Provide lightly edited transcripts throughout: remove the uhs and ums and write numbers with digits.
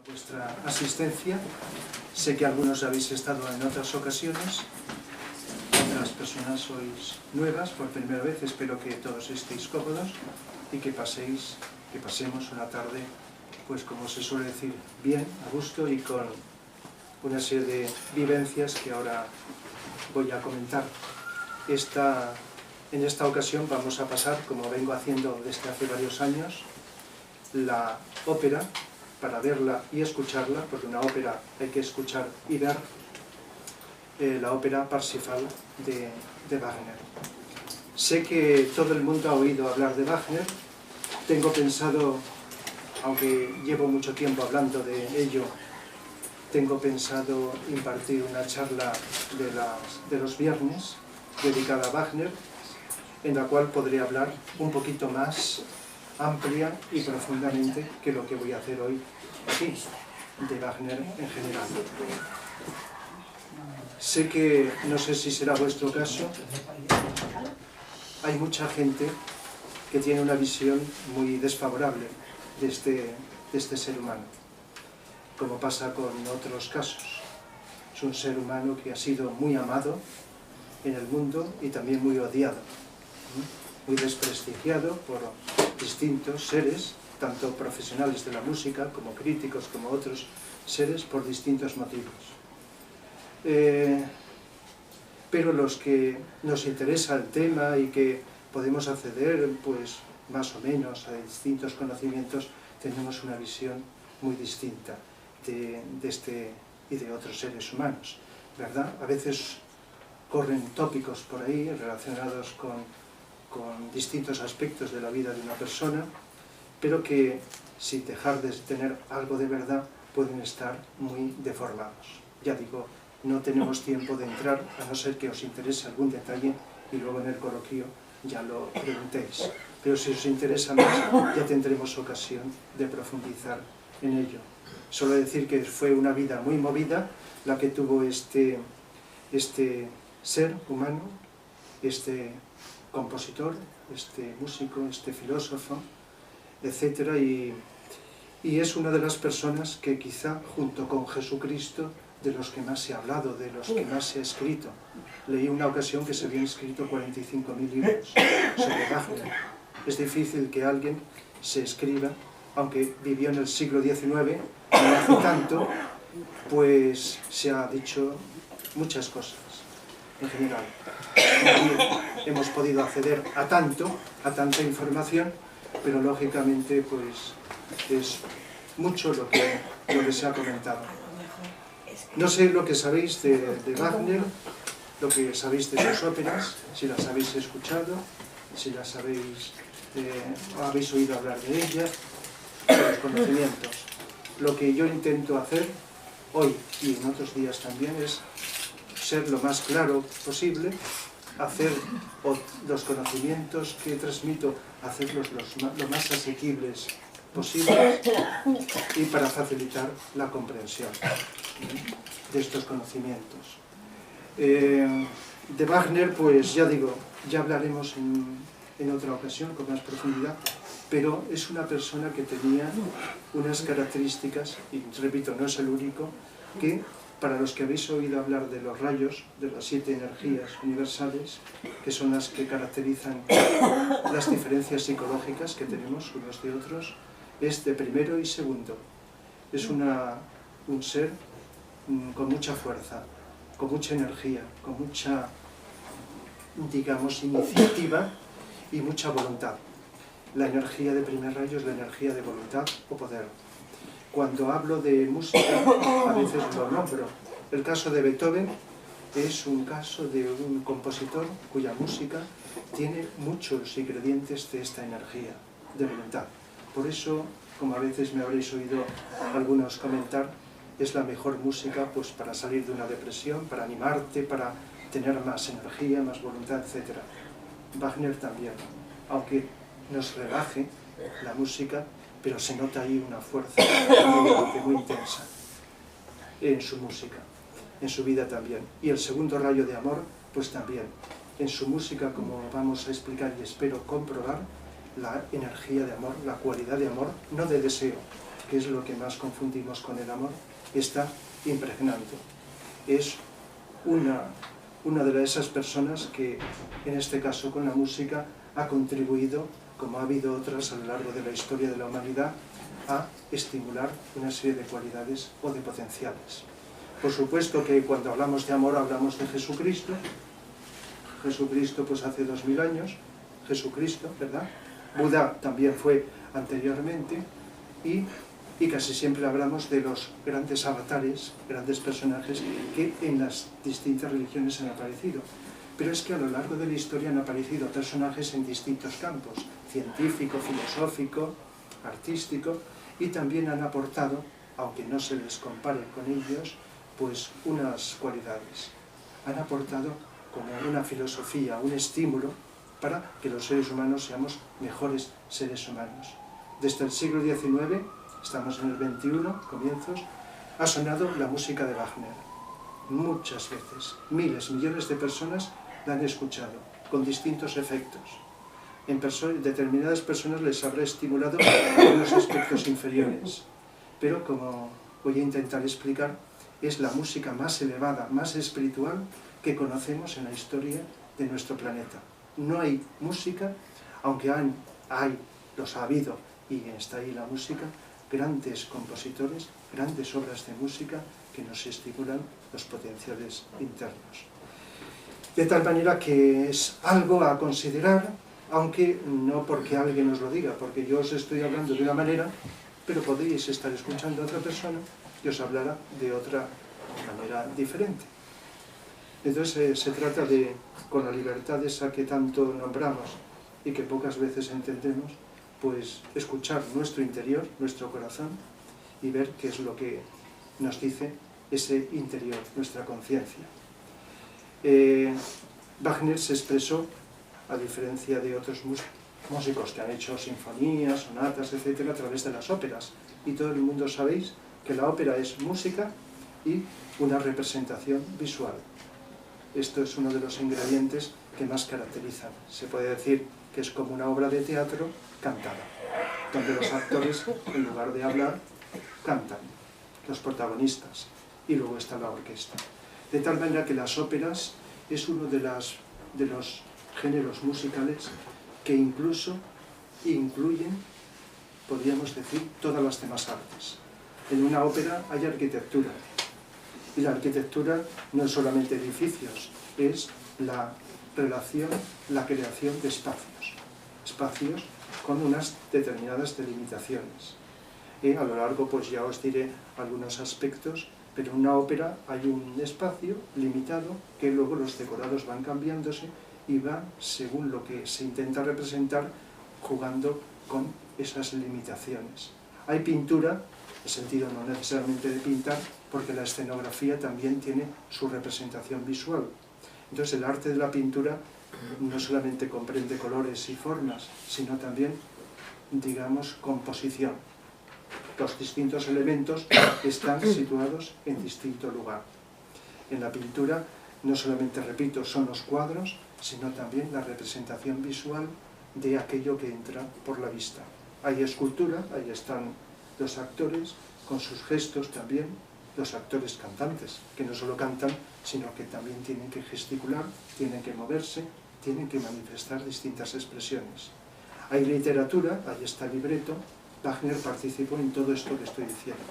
Vuestra asistencia. Sé que algunos habéis estado en otras ocasiones, otras personas sois nuevas por primera vez. Espero que todos estéis cómodos y que pasemos una tarde, pues como se suele decir, bien, a gusto y con una serie de vivencias que ahora voy a comentar. En esta ocasión vamos a pasar, como vengo haciendo desde hace varios años, la ópera, para verla y escucharla, porque una ópera hay que escuchar y ver, la ópera Parsifal de Wagner. Sé que todo el mundo ha oído hablar de Wagner. Tengo pensado, aunque llevo mucho tiempo hablando de ello, tengo pensado impartir una charla de los viernes dedicada a Wagner, en la cual podré hablar un poquito más amplia y profundamente que lo que voy a hacer hoy aquí, de Wagner en general. Sé que, no sé si será vuestro caso, hay mucha gente que tiene una visión muy desfavorable de este ser humano, como pasa con otros casos. Es un ser humano que ha sido muy amado en el mundo y también muy odiado, muy desprestigiado por distintos seres, tanto profesionales de la música como críticos, como otros seres, por distintos motivos. Pero los que nos interesa el tema y que podemos acceder, pues más o menos, a distintos conocimientos, tenemos una visión muy distinta de este y de otros seres humanos, ¿verdad? A veces corren tópicos por ahí relacionados con distintos aspectos de la vida de una persona, pero que, sin dejar de tener algo de verdad, pueden estar muy deformados. Ya digo, no tenemos tiempo de entrar, a no ser que os interese algún detalle y luego en el coloquio ya lo preguntéis. Pero si os interesa más, ya tendremos ocasión de profundizar en ello. Solo decir que fue una vida muy movida la que tuvo este ser humano, este compositor, este músico, este filósofo, etc. Y es una de las personas que quizá, junto con Jesucristo, de los que más se ha hablado, de los que más se ha escrito. Leí una ocasión que se habían escrito 45.000 libros sobre Wagner. Es difícil que alguien se escriba, aunque vivió en el siglo XIX, no hace tanto, pues se ha dicho muchas cosas, en general. Hemos podido acceder a tanta información, pero lógicamente pues es mucho lo que se ha comentado. No sé lo que sabéis de Wagner, lo que sabéis de sus óperas, si las habéis escuchado, si las habéis oído hablar de ellas, los conocimientos. Lo que yo intento hacer hoy y en otros días también es ser lo más claro posible, hacer los conocimientos que transmito, hacerlos lo más asequibles posibles y para facilitar la comprensión de estos conocimientos. De Wagner, pues ya digo, ya hablaremos en otra ocasión con más profundidad, pero es una persona que tenía unas características, y repito, no es el único, que para los que habéis oído hablar de los rayos, de las 7 energías universales, que son las que caracterizan las diferencias psicológicas que tenemos unos de otros, es de primero y segundo. Es un ser con mucha fuerza, con mucha energía, con mucha, digamos, iniciativa y mucha voluntad. La energía de primer rayo es la energía de voluntad o poder. Cuando hablo de música, a veces lo nombro. El caso de Beethoven es un caso de un compositor cuya música tiene muchos ingredientes de esta energía de voluntad. Por eso, como a veces me habréis oído algunos comentar, es la mejor música pues, para salir de una depresión, para animarte, para tener más energía, más voluntad, etc. Wagner también, aunque nos relaje la música, pero se nota ahí una fuerza muy intensa en su música, en su vida también. Y el segundo rayo de amor, pues también. En su música, como vamos a explicar y espero comprobar, la energía de amor, la cualidad de amor, no de deseo, que es lo que más confundimos con el amor, está impregnando. Es una de esas personas que, en este caso con la música, ha contribuido, como ha habido otras a lo largo de la historia de la humanidad, a estimular una serie de cualidades o de potenciales. Por supuesto que cuando hablamos de amor hablamos de Jesucristo. Jesucristo pues hace 2000 años, Jesucristo, ¿verdad? Buda también fue anteriormente, y casi siempre hablamos de los grandes avatares, grandes personajes que en las distintas religiones han aparecido. Pero es que a lo largo de la historia han aparecido personajes en distintos campos, científico, filosófico, artístico, y también han aportado, aunque no se les compare con ellos, pues unas cualidades. Han aportado como una filosofía, un estímulo para que los seres humanos seamos mejores seres humanos. Desde el siglo XIX, estamos en el XXI, comienzos, ha sonado la música de Wagner. Muchas veces, miles, millones de personas la han escuchado, con distintos efectos. En determinadas personas les habrá estimulado algunos aspectos inferiores, pero como voy a intentar explicar, es la música más elevada, más espiritual que conocemos en la historia de nuestro planeta. No hay música, aunque los ha habido, y está ahí la música, grandes compositores, grandes obras de música que nos estimulan los potenciales internos. De tal manera que es algo a considerar, aunque no porque alguien os lo diga, porque yo os estoy hablando de una manera, pero podéis estar escuchando a otra persona que os hablará de otra manera diferente. Entonces se trata de, con la libertad esa que tanto nombramos y que pocas veces entendemos, pues escuchar nuestro interior, nuestro corazón, y ver qué es lo que nos dice ese interior, nuestra conciencia. Wagner se expresó, a diferencia de otros músicos que han hecho sinfonías, sonatas, etc., a través de las óperas. Y todo el mundo sabéis que la ópera es música y una representación visual. Esto es uno de los ingredientes que más caracterizan. Se puede decir que es como una obra de teatro cantada, donde los actores, en lugar de hablar, cantan, los protagonistas, y luego está la orquesta. De tal manera que las óperas es uno de los géneros musicales que incluso incluyen, podríamos decir, todas las demás artes. En una ópera hay arquitectura, y la arquitectura no es solamente edificios, es la relación, la creación de espacios con unas determinadas delimitaciones. A lo largo pues ya os diré algunos aspectos, pero en una ópera hay un espacio limitado que luego los decorados van cambiándose y van, según lo que se intenta representar, jugando con esas limitaciones. Hay pintura, el sentido no necesariamente de pintar, porque la escenografía también tiene su representación visual. Entonces el arte de la pintura no solamente comprende colores y formas, sino también, digamos, composición. Los distintos elementos están situados en distinto lugar. En la pintura no solamente, repito, son los cuadros, sino también la representación visual de aquello que entra por la vista. Hay escultura, ahí están los actores, con sus gestos también, los actores cantantes, que no solo cantan, sino que también tienen que gesticular, tienen que moverse, tienen que manifestar distintas expresiones. Hay literatura, ahí está el libreto. Wagner participó en todo esto que estoy diciendo,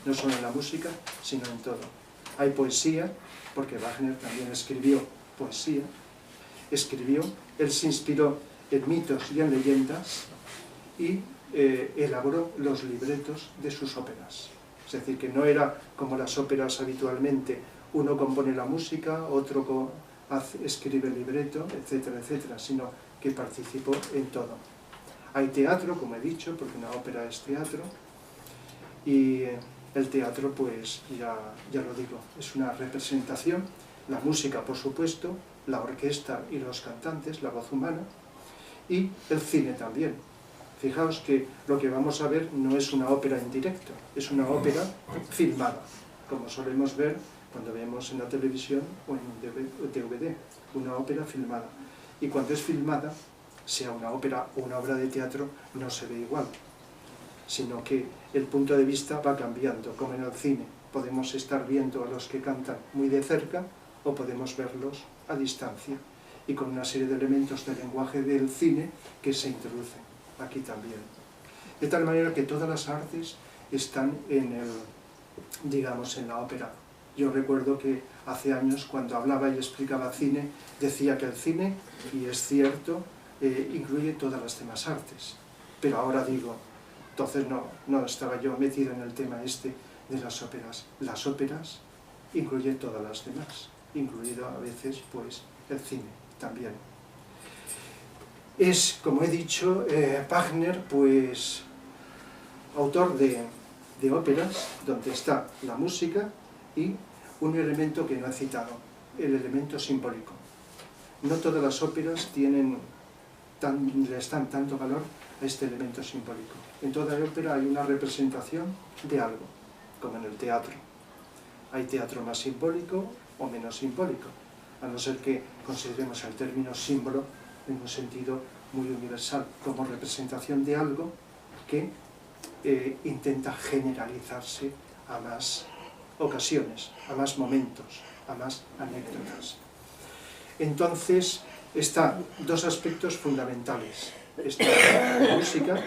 no solo en la música, sino en todo. Hay poesía, porque Wagner también escribió poesía, él se inspiró en mitos y en leyendas y elaboró los libretos de sus óperas. Es decir, que no era como las óperas habitualmente, uno compone la música, otro escribe el libreto, etcétera, etcétera, sino que participó en todo. Hay teatro, como he dicho, porque una ópera es teatro, y el teatro, pues ya lo digo, es una representación, la música, por supuesto, la orquesta y los cantantes, la voz humana, y el cine también. Fijaos que lo que vamos a ver no es una ópera en directo, es una ópera filmada, como solemos ver cuando vemos en la televisión o en un DVD, una ópera filmada. Y cuando es filmada, sea una ópera o una obra de teatro, no se ve igual. sino que el punto de vista va cambiando, como en el cine. Podemos estar viendo a los que cantan muy de cerca o podemos verlos a distancia y con una serie de elementos del lenguaje del cine que se introducen aquí también. De tal manera que todas las artes están digamos, en la ópera. Yo recuerdo que hace años, cuando hablaba y explicaba cine, decía que el cine, y es cierto, incluye todas las demás artes. Pero ahora digo, entonces no estaba yo metido en el tema este de las óperas. Las óperas incluyen todas las demás, incluido a veces pues el cine también. Es, como he dicho, Wagner, pues autor de óperas donde está la música y un elemento que no he citado, el elemento simbólico. No todas las óperas le dan tanto valor a este elemento simbólico. En toda ópera hay una representación de algo, como en el teatro. Hay teatro más simbólico o menos simbólico, a no ser que consideremos el término símbolo en un sentido muy universal, como representación de algo que intenta generalizarse a más ocasiones, a más momentos, a más anécdotas. Entonces, están dos aspectos fundamentales. Está la música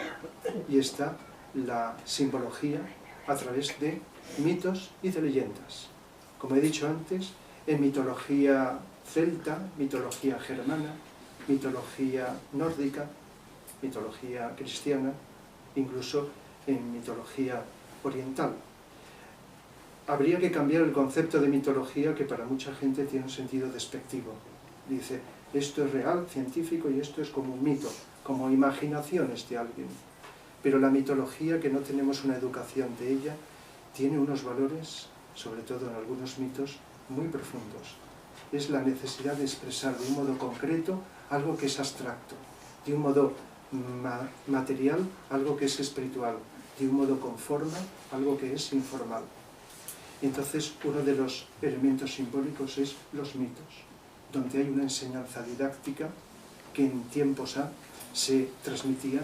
y está la simbología a través de mitos y de leyendas. Como he dicho antes, en mitología celta, mitología germana, mitología nórdica, mitología cristiana, incluso en mitología oriental. Habría que cambiar el concepto de mitología, que para mucha gente tiene un sentido despectivo. Dice, esto es real, científico, y esto es como un mito, como imaginaciones de alguien. Pero la mitología, que no tenemos una educación de ella, tiene unos valores, sobre todo en algunos mitos, muy profundos. Es la necesidad de expresar de un modo concreto algo que es abstracto, de un modo material algo que es espiritual, de un modo con forma algo que es informal. Entonces, uno de los elementos simbólicos es los mitos, donde hay una enseñanza didáctica que en tiempos se transmitía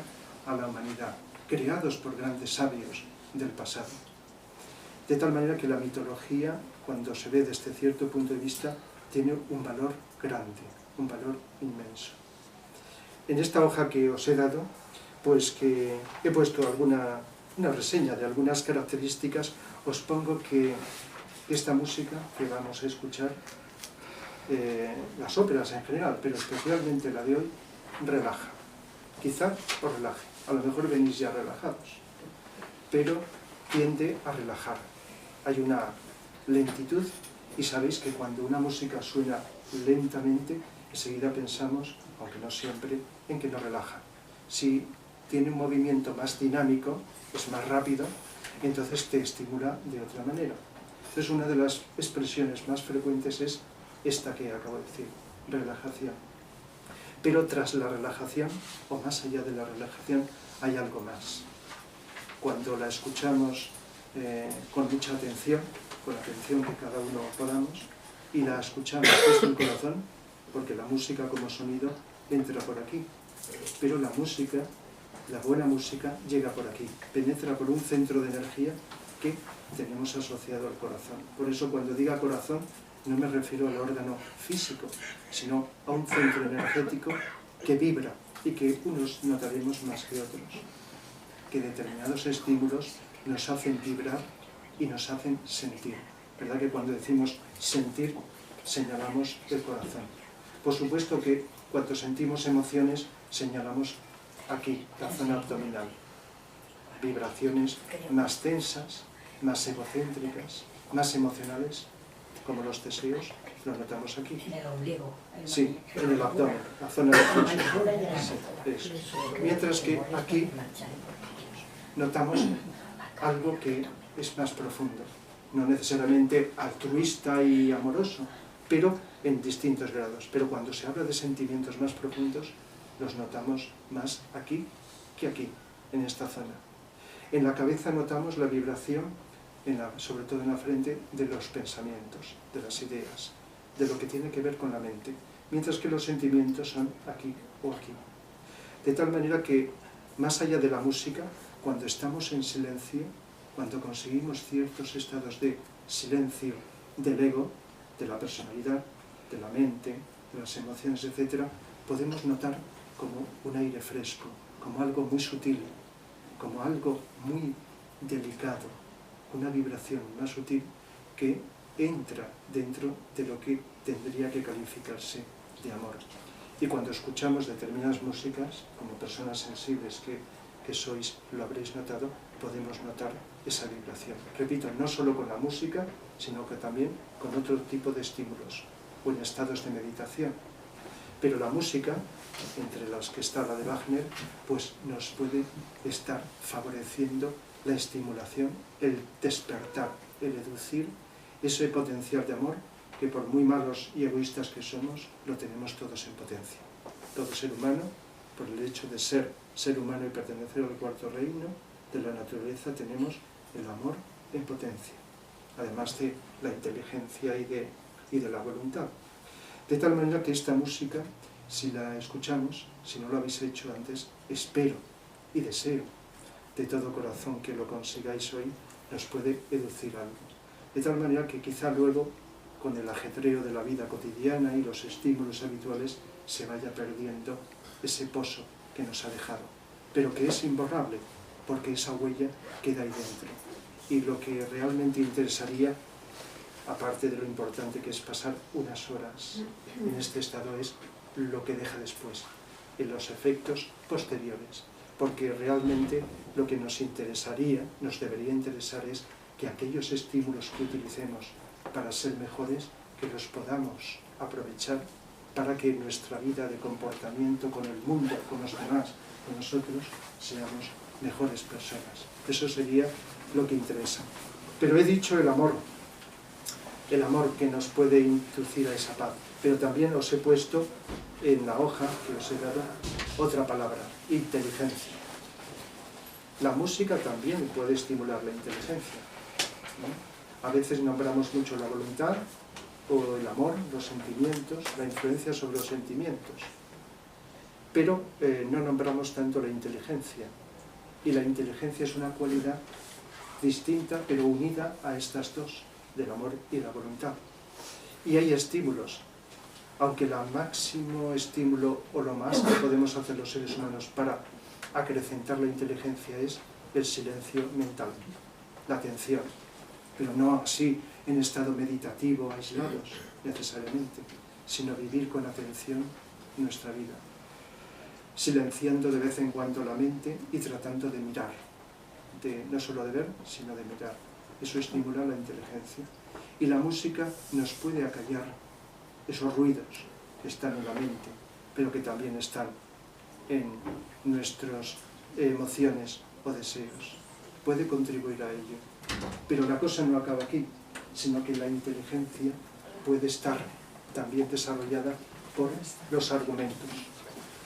a la humanidad, creados por grandes sabios del pasado. De tal manera que la mitología, cuando se ve desde cierto punto de vista, tiene un valor grande, un valor inmenso. En esta hoja que os he dado, pues que he puesto una reseña de algunas características, os pongo que esta música que vamos a escuchar, las óperas en general, pero especialmente la de hoy, relaja. Quizá os relaje, a lo mejor venís ya relajados, pero tiende a relajar. Hay una lentitud y sabéis que cuando una música suena lentamente, enseguida pensamos, aunque no siempre, en que nos relaja. Si tiene un movimiento más dinámico, es más rápido, entonces te estimula de otra manera. Entonces una de las expresiones más frecuentes es esta que acabo de decir, relajación. Pero tras la relajación, o más allá de la relajación, hay algo más. Cuando la escuchamos con mucha atención, con la atención que cada uno podamos, y la escuchamos desde el corazón, porque la música como sonido entra por aquí, pero la música, la buena música, llega por aquí, penetra por un centro de energía que tenemos asociado al corazón. Por eso cuando diga corazón, no me refiero al órgano físico, sino a un centro energético que vibra y que unos notaremos más que otros, que determinados estímulos nos hacen vibrar y nos hacen sentir. ¿Verdad que cuando decimos sentir, señalamos el corazón? Por supuesto que cuando sentimos emociones, señalamos aquí, la zona abdominal. Vibraciones más tensas, más egocéntricas, más emocionales, como los deseos, lo notamos aquí. En el ombligo. Sí, en el abdomen, la zona de flexión. Sí, eso. Mientras que aquí notamos algo que es más profundo, no necesariamente altruista y amoroso, pero en distintos grados. Pero cuando se habla de sentimientos más profundos, los notamos más aquí que aquí, en esta zona. En la cabeza notamos la vibración, sobre todo en la frente, de los pensamientos, de las ideas, de lo que tiene que ver con la mente, mientras que los sentimientos son aquí o aquí. De tal manera que, más allá de la música, cuando estamos en silencio, cuando conseguimos ciertos estados de silencio del ego, de la personalidad, de la mente, de las emociones, etc., podemos notar como un aire fresco, como algo muy sutil, como algo muy delicado, una vibración más sutil que entra dentro de lo que tendría que calificarse de amor. Y cuando escuchamos determinadas músicas, como personas sensibles que sois, lo habréis notado, podemos notar esa vibración. Repito, no solo con la música, sino que también con otro tipo de estímulos o en estados de meditación. Pero la música, entre las que está la de Wagner, pues nos puede estar favoreciendo la estimulación, el despertar, el educir ese potencial de amor que por muy malos y egoístas que somos, lo tenemos todos en potencia. Todo ser humano, por el hecho de ser ser humano y pertenecer al cuarto reino de la naturaleza, tenemos el amor en potencia, además de la inteligencia y de la voluntad. De tal manera que esta música, si la escuchamos, si no lo habéis hecho antes, espero y deseo de todo corazón que lo consigáis hoy, nos puede educir algo. De tal manera que quizá luego, con el ajetreo de la vida cotidiana y los estímulos habituales, se vaya perdiendo ese pozo que nos ha dejado, pero que es imborrable, porque esa huella queda ahí dentro. Y lo que realmente interesaría, aparte de lo importante que es pasar unas horas en este estado, es lo que deja después, en los efectos posteriores, porque realmente lo que nos interesaría, nos debería interesar es que aquellos estímulos que utilicemos para ser mejores, que los podamos aprovechar para que nuestra vida de comportamiento con el mundo, con los demás, con nosotros, seamos mejores personas. Eso sería lo que interesa. Pero he dicho el amor que nos puede inducir a esa paz. Pero también os he puesto en la hoja que os he dado otra palabra, inteligencia. La música también puede estimular la inteligencia, ¿no? A veces nombramos mucho la voluntad o el amor, los sentimientos, la influencia sobre los sentimientos, pero no nombramos tanto la inteligencia. Y la inteligencia es una cualidad distinta, pero unida a estas dos, del amor y la voluntad. Y hay estímulos, aunque el máximo estímulo o lo más que podemos hacer los seres humanos para acrecentar la inteligencia es el silencio mental, la atención, pero no así en estado meditativo, aislados necesariamente, sino vivir con atención nuestra vida, silenciando de vez en cuando la mente y tratando de mirar, no solo de ver, sino de mirar. Eso estimula la inteligencia. Y la música nos puede acallar esos ruidos que están en la mente, pero que también están en nuestras emociones o deseos. Puede contribuir a ello. Pero la cosa no acaba aquí, sino que la inteligencia puede estar también desarrollada por los argumentos,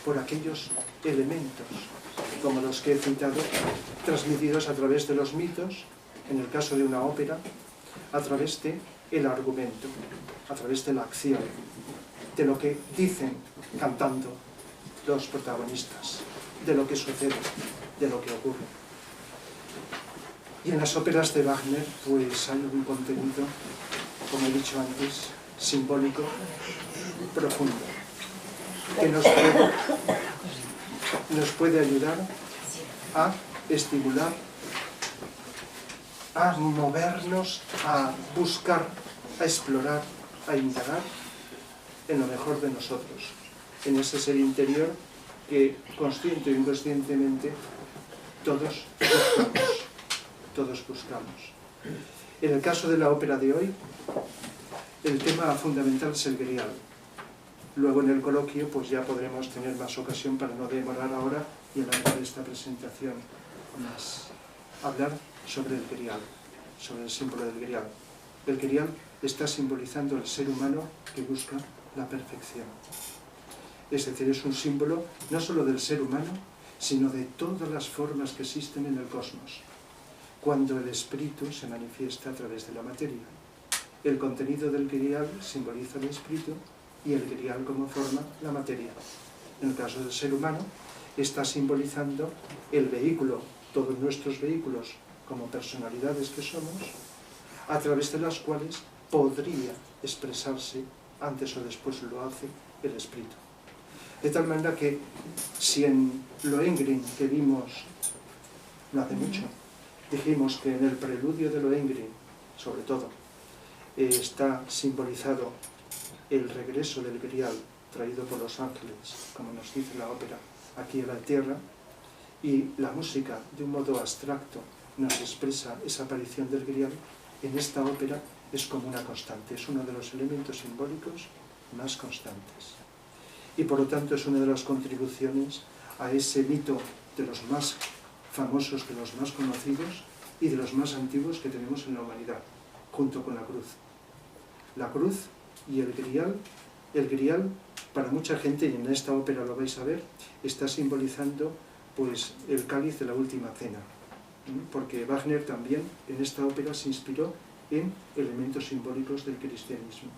por aquellos elementos, como los que he citado, transmitidos a través de los mitos, en el caso de una ópera, a través del argumento, a través de la acción, de lo que dicen cantando los protagonistas, de lo que sucede, de lo que ocurre. Y en las óperas de Wagner pues hay un contenido, como he dicho antes, simbólico, profundo, que nos puede ayudar a estimular, a movernos, a buscar, a explorar, a indagar en lo mejor de nosotros, en ese ser interior que consciente o inconscientemente todos buscamos. En el caso de la ópera de hoy, el tema fundamental es el grial. Luego en el coloquio pues ya podremos tener más ocasión, para no demorar ahora y alargar esta presentación más, hablar sobre el grial, sobre el símbolo del grial. El grial está simbolizando el ser humano que busca la perfección. Es decir, es un símbolo no solo del ser humano, sino de todas las formas que existen en el cosmos, cuando el espíritu se manifiesta a través de la materia. El contenido del grial simboliza el espíritu y el grial como forma la materia. En el caso del ser humano está simbolizando el vehículo todos nuestros vehículos como personalidades que somos, a través de las cuales podría expresarse, antes o después lo hace, el espíritu. De tal manera que si en Lohengrin, que vimos no hace mucho, dijimos que en el preludio de Lohengrin, sobre todo, está simbolizado el regreso del Grial traído por los ángeles, como nos dice la ópera, aquí a la tierra, y la música, de un modo abstracto, nos expresa esa aparición del Grial. En esta ópera es como una constante, es uno de los elementos simbólicos más constantes. Y por lo tanto es una de las contribuciones a ese mito de los más famosos, de los más conocidos y de los más antiguos que tenemos en la humanidad, junto con la cruz. La cruz y el Grial, para mucha gente, y en esta ópera lo vais a ver, está simbolizando pues el cáliz de la última cena, porque Wagner también en esta ópera se inspiró en elementos simbólicos del cristianismo.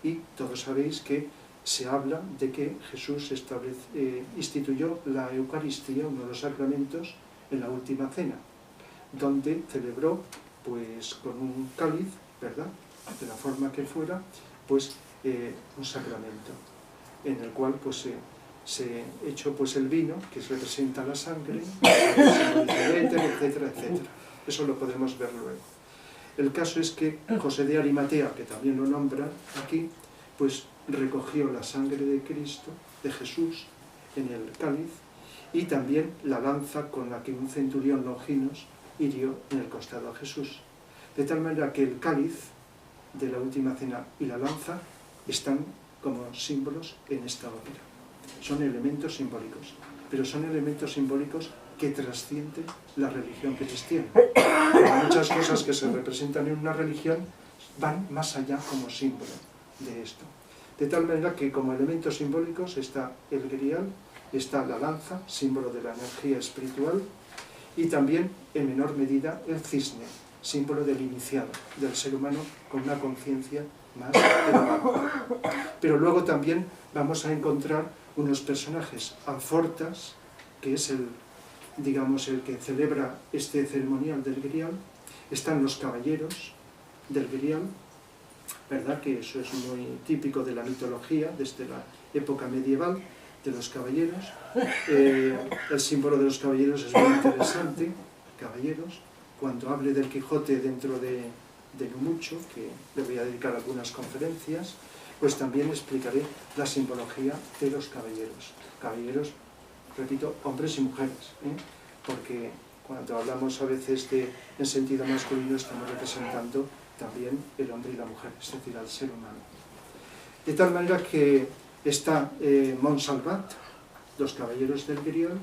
Y todos sabéis que se habla de que Jesús instituyó la Eucaristía, uno de los sacramentos, en la última cena, donde celebró pues con un cáliz, ¿verdad?, de la forma que fuera, pues un sacramento, en el cual pues se echó pues el vino, que representa la sangre, etcétera, etcétera. Eso lo podemos ver luego. El caso es que José de Arimatea, que también lo nombra aquí, pues recogió la sangre de Cristo, de Jesús, en el cáliz, y también la lanza con la que un centurión longinos hirió en el costado a Jesús. De tal manera que el cáliz de la última cena y la lanza están como símbolos en esta ópera. Son elementos simbólicos, pero son elementos simbólicos que trascienden la religión cristiana. Muchas cosas que se representan en una religión van más allá como símbolo de esto. De tal manera que como elementos simbólicos está el Grial, está la lanza, símbolo de la energía espiritual, y también, en menor medida, el cisne, símbolo del iniciado, del ser humano con una conciencia más elevada. Pero luego también vamos a encontrar unos personajes, Alfortas, que es el que celebra este ceremonial del Grial. Están los caballeros del Grial, ¿verdad?, que eso es muy típico de la mitología desde la época medieval, de los caballeros. El símbolo de los caballeros es muy interesante, caballeros. Cuando hable del Quijote dentro de no mucho, que le voy a dedicar algunas conferencias, pues también explicaré la simbología de los caballeros. Caballeros, repito, hombres y mujeres, porque cuando hablamos a veces en sentido masculino estamos representando también el hombre y la mujer, es decir, al ser humano. De tal manera que está Montsalvat, los caballeros del Grial,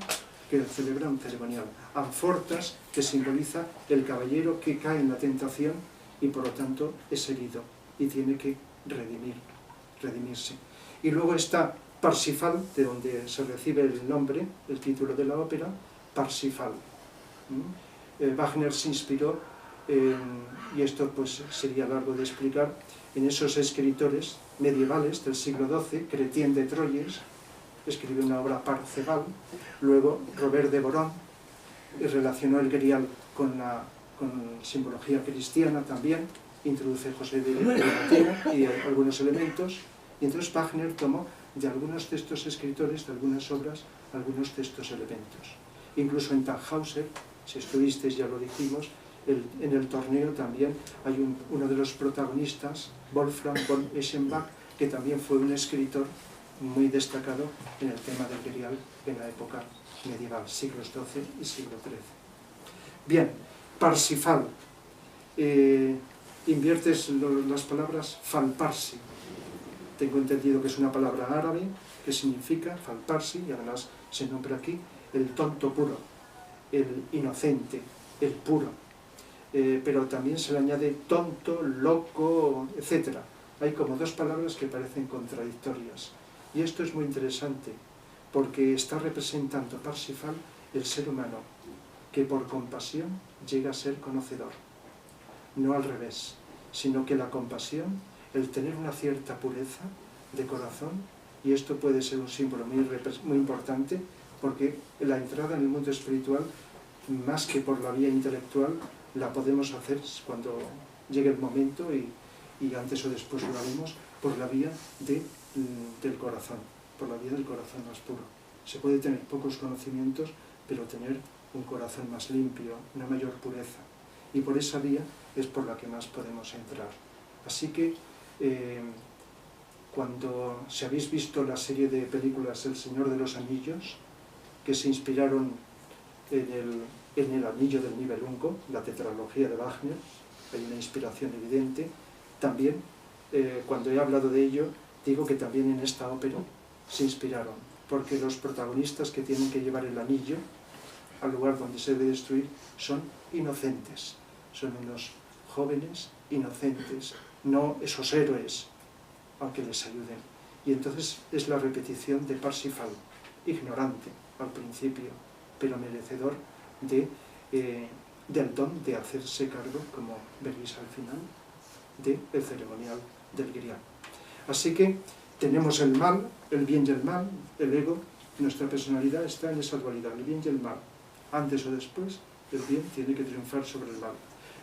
que celebran un ceremonial. Amfortas, que simboliza el caballero que cae en la tentación y por lo tanto es herido y tiene que redimirse. Y luego está Parsifal, de donde se recibe el nombre, el título de la ópera, Parsifal. Wagner se inspiró, y esto pues sería largo de explicar, en esos escritores medievales del siglo XII, Chrétien de Troyes, escribió una obra Parceval, luego Robert de Boron relacionó el Grial con simbología cristiana también, introduce José de Arimatea y algunos elementos, y entonces Wagner tomó de algunos de estos escritores, de algunas obras, algunos de estos elementos. Incluso en Tannhäuser, si estuvisteis ya lo dijimos, en el torneo también hay uno de los protagonistas, Wolfram von Eschenbach, que también fue un escritor muy destacado en el tema del Grial en la época medieval, siglos XII y siglo XIII. Bien, Parsifal. Inviertes las palabras falparsi. Tengo entendido que es una palabra árabe que significa falparsi, y además se nombra aquí el tonto puro, el inocente, el puro. Pero también se le añade tonto, loco, etc. Hay como dos palabras que parecen contradictorias. Y esto es muy interesante, porque está representando Parsifal el ser humano, que por compasión llega a ser conocedor. No al revés, sino que la compasión, el tener una cierta pureza de corazón, y esto puede ser un símbolo muy importante, porque la entrada en el mundo espiritual más que por la vía intelectual, la podemos hacer cuando llegue el momento y antes o después lo haremos, por la vía del corazón, por la vía del corazón más puro. Se puede tener pocos conocimientos, pero tener un corazón más limpio, una mayor pureza. Y por esa vía es por la que más podemos entrar. Así que, si habéis visto la serie de películas El Señor de los Anillos, que se inspiraron en el Anillo del Nibelungo, la tetralogía de Wagner, hay una inspiración evidente. También, cuando he hablado de ello, digo que también en esta ópera se inspiraron, porque los protagonistas que tienen que llevar el anillo al lugar donde se debe destruir son inocentes, son unos jóvenes inocentes, no esos héroes, aunque les ayuden. Y entonces es la repetición de Parsifal, ignorante al principio, pero merecedor del don de hacerse cargo, como veréis al final, del ceremonial del grial. Así que tenemos el mal, el bien y el mal, el ego, nuestra personalidad está en esa dualidad, el bien y el mal. Antes o después, el bien tiene que triunfar sobre el mal.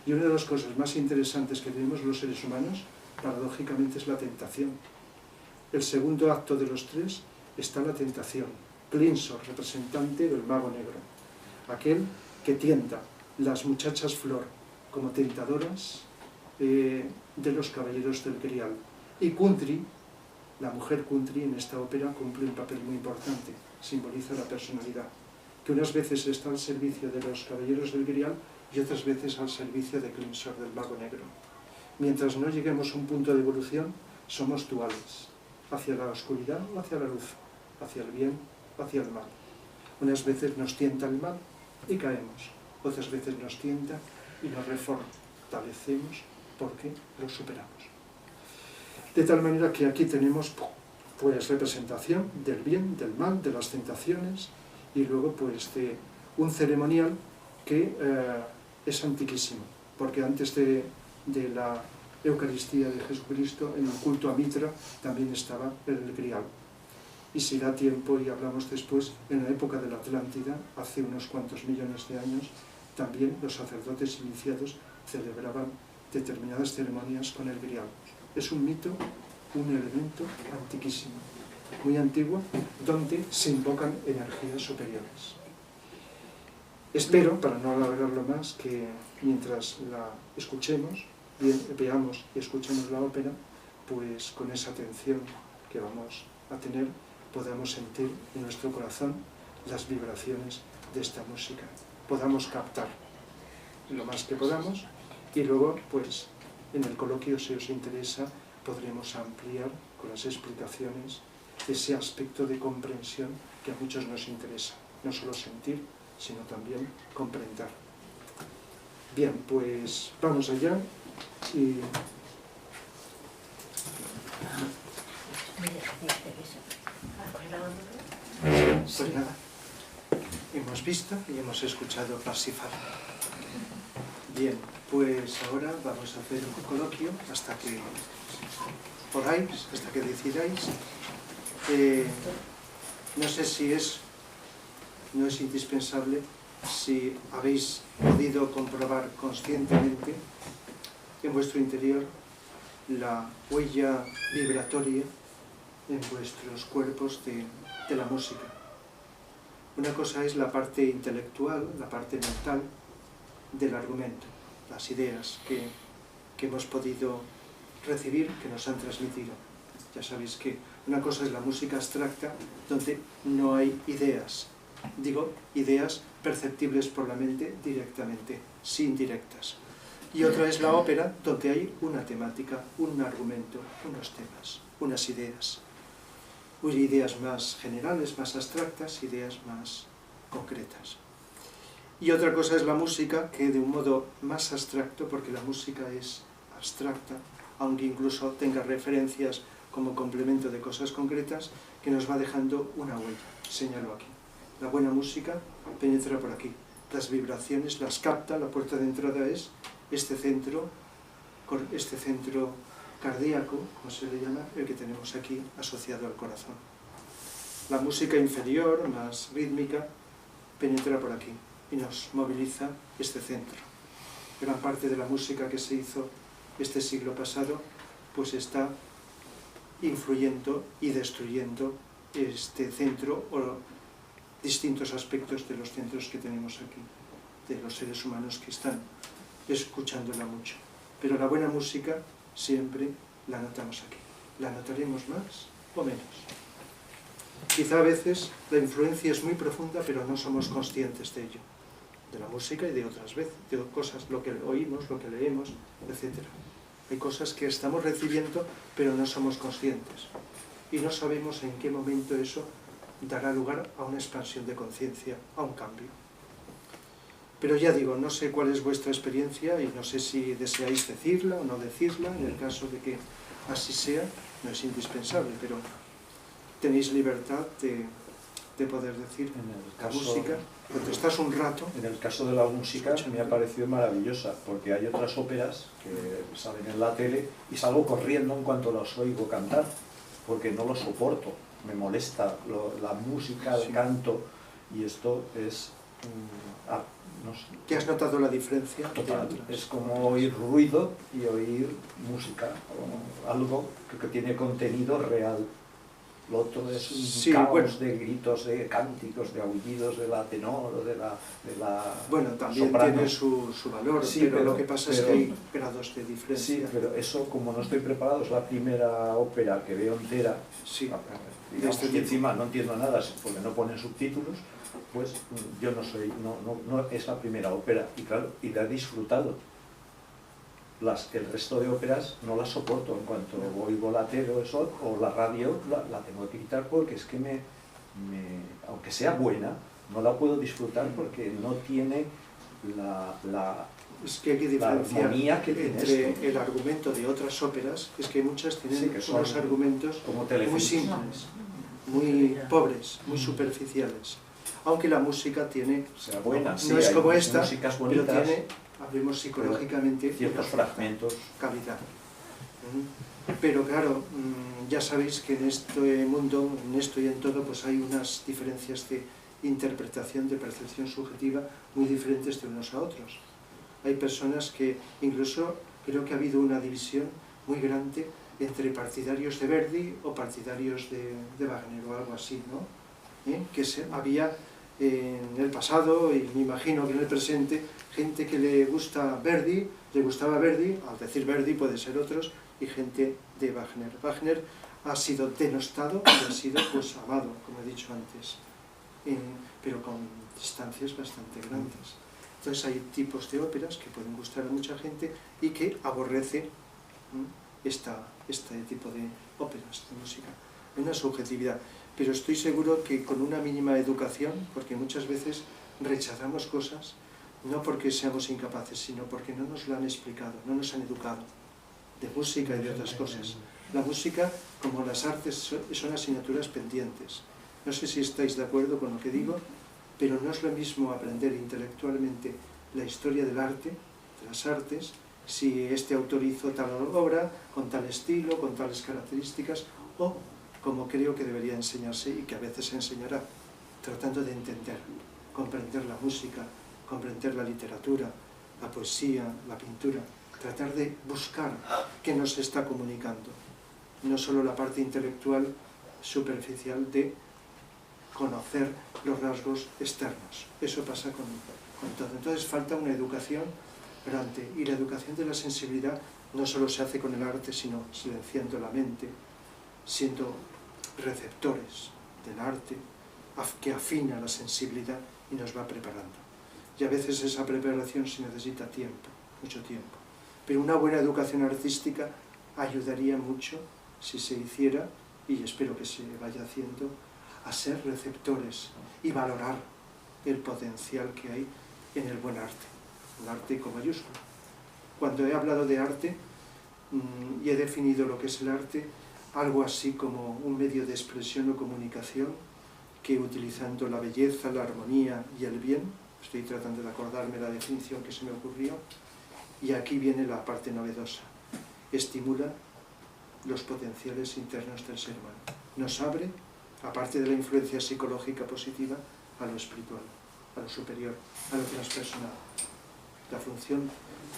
Y una de las cosas más interesantes que tenemos los seres humanos, paradójicamente, es la tentación. El segundo acto de los tres está la tentación. Clinsor, representante del mago negro, aquel que tienta las muchachas flor como tentadoras de los caballeros del grial. Y Kundry, la mujer Kundry en esta ópera cumple un papel muy importante, simboliza la personalidad, que unas veces está al servicio de los caballeros del grial y otras veces al servicio de Clinsor, del mago negro. Mientras no lleguemos a un punto de evolución, somos duales, hacia la oscuridad o hacia la luz, hacia el bien o hacia el mal. Unas veces nos tienta el mal y caemos, otras veces nos tienta y nos refortalecemos porque lo superamos. De tal manera que aquí tenemos pues representación del bien, del mal, de las tentaciones y luego pues de un ceremonial que es antiquísimo, porque antes de la Eucaristía de Jesucristo, en el culto a Mitra también estaba el grial. Y si da tiempo y hablamos después, en la época de la Atlántida, hace unos cuantos millones de años, también los sacerdotes iniciados celebraban determinadas ceremonias con el grial. Es un mito, un elemento antiquísimo, muy antiguo, donde se invocan energías superiores. Espero, para no alargarlo más, que mientras la escuchemos, veamos y escuchemos la ópera, pues con esa atención que vamos a tener, podamos sentir en nuestro corazón las vibraciones de esta música. Podamos captar lo más que podamos y luego, pues, en el coloquio, si os interesa, podremos ampliar con las explicaciones ese aspecto de comprensión que a muchos nos interesa. No solo sentir, sino también comprender. Bien, pues vamos allá y... Pues nada, hemos visto y hemos escuchado Parsifal. Bien, pues ahora vamos a hacer un coloquio hasta que podáis, hasta que decidáis. No sé si no es indispensable, si habéis podido comprobar conscientemente en vuestro interior la huella vibratoria en vuestros cuerpos de la música. Una cosa es la parte intelectual, la parte mental del argumento, las ideas que hemos podido recibir, que nos han transmitido. Ya sabéis que una cosa es la música abstracta, donde no hay ideas. Digo, ideas perceptibles por la mente directamente, sin directas. Y otra es la ópera, donde hay una temática, un argumento, unos temas, unas ideas. Ideas más generales, más abstractas, ideas más concretas. Y otra cosa es la música, que de un modo más abstracto, porque la música es abstracta, aunque incluso tenga referencias como complemento de cosas concretas, que nos va dejando una huella. Señalo aquí. La buena música penetra por aquí. Las vibraciones las capta, la puerta de entrada es este centro cardíaco, como se le llama, el que tenemos aquí asociado al corazón. La música inferior, más rítmica, penetra por aquí. y nos moviliza este centro. Gran parte de la música que se hizo este siglo pasado pues está influyendo y destruyendo este centro o distintos aspectos de los centros que tenemos aquí, de los seres humanos que están escuchándola mucho. Pero la buena música siempre la notamos aquí. La notaremos más o menos. Quizá a veces la influencia es muy profunda, pero no somos conscientes de ello, de la música y de otras veces, de cosas, lo que oímos, lo que leemos, etc. Hay cosas que estamos recibiendo, pero no somos conscientes. Y no sabemos en qué momento eso dará lugar a una expansión de conciencia, a un cambio. Pero ya digo, no sé cuál es vuestra experiencia y no sé si deseáis decirla o no decirla. En el caso de que así sea, no es indispensable, pero tenéis libertad de poder decir la música. Cuando estás un rato... En el caso de la música me ha parecido maravillosa, porque hay otras óperas que salen en la tele y salgo corriendo en cuanto las oigo cantar, porque no lo soporto, me molesta la música, el canto, y esto es... no sé. ¿Qué has notado la diferencia? Total, es como oír ruido y oír música, o algo que tiene contenido real. Lo otro es un caos de gritos, de cánticos, de aullidos de la tenor o de la bueno, también soprano. Tiene su valor, sí, pero lo que pasa es que hay grados de diferencia. Sí, pero eso, como no estoy preparado, es la primera ópera que veo entera, sí, digamos, y encima no entiendo nada porque no ponen subtítulos, pues yo no soy, no es la primera ópera, y claro, y la he disfrutado. El resto de óperas no las soporto, en cuanto oigo la tele o la radio, la tengo que quitar porque es que aunque sea buena, no la puedo disfrutar porque no tiene es que hay que diferenciar armonía que tiene entre esto. El argumento de otras óperas, es que muchas tienen Sí, unos argumentos como muy simples, muy pobres, muy superficiales. Aunque la música tiene, sea buena, no es como esta, pero bonitas, tiene, hablemos psicológicamente, ciertos fragmentos. Calidad. Pero claro, ya sabéis que en este mundo, en esto y en todo, pues hay unas diferencias de interpretación, de percepción subjetiva muy diferentes de unos a otros. Hay personas que incluso creo que ha habido una división muy grande entre partidarios de Verdi o partidarios de Wagner o algo así, ¿no? Que había en el pasado, y me imagino que en el presente, gente que le gustaba Verdi, al decir Verdi puede ser otros, y gente de Wagner. Wagner ha sido denostado y ha sido pues amado, como he dicho antes, pero con distancias bastante grandes. Entonces hay tipos de óperas que pueden gustar a mucha gente y que aborrece este tipo de óperas, de música. Hay una subjetividad, pero estoy seguro que con una mínima educación, porque muchas veces rechazamos cosas, no porque seamos incapaces, sino porque no nos lo han explicado, no nos han educado de música y de otras cosas. La música, como las artes, son asignaturas pendientes. No sé si estáis de acuerdo con lo que digo, pero no es lo mismo aprender intelectualmente la historia del arte, de las artes, si este autor hizo tal obra, con tal estilo, con tales características, o como creo que debería enseñarse y que a veces se enseñará, tratando de entender, comprender la música, comprender la literatura, la poesía, la pintura, tratar de buscar qué nos está comunicando, no solo la parte intelectual superficial de conocer los rasgos externos. Eso pasa con todo. Entonces falta una educación grande, y la educación de la sensibilidad no solo se hace con el arte, sino silenciando la mente, siendo receptores del arte, que afina la sensibilidad y nos va preparando. Y a veces esa preparación se necesita tiempo, mucho tiempo. Pero una buena educación artística ayudaría mucho si se hiciera, y espero que se vaya haciendo, a ser receptores y valorar el potencial que hay en el buen arte, el arte con mayúscula. Cuando he hablado de arte y he definido lo que es el arte, algo así como un medio de expresión o comunicación que, utilizando la belleza, la armonía y el bien, estoy tratando de acordarme la definición que se me ocurrió, y aquí viene la parte novedosa, estimula los potenciales internos del ser humano, nos abre, aparte de la influencia psicológica positiva, a lo espiritual. a lo superior, a lo transpersonal. La función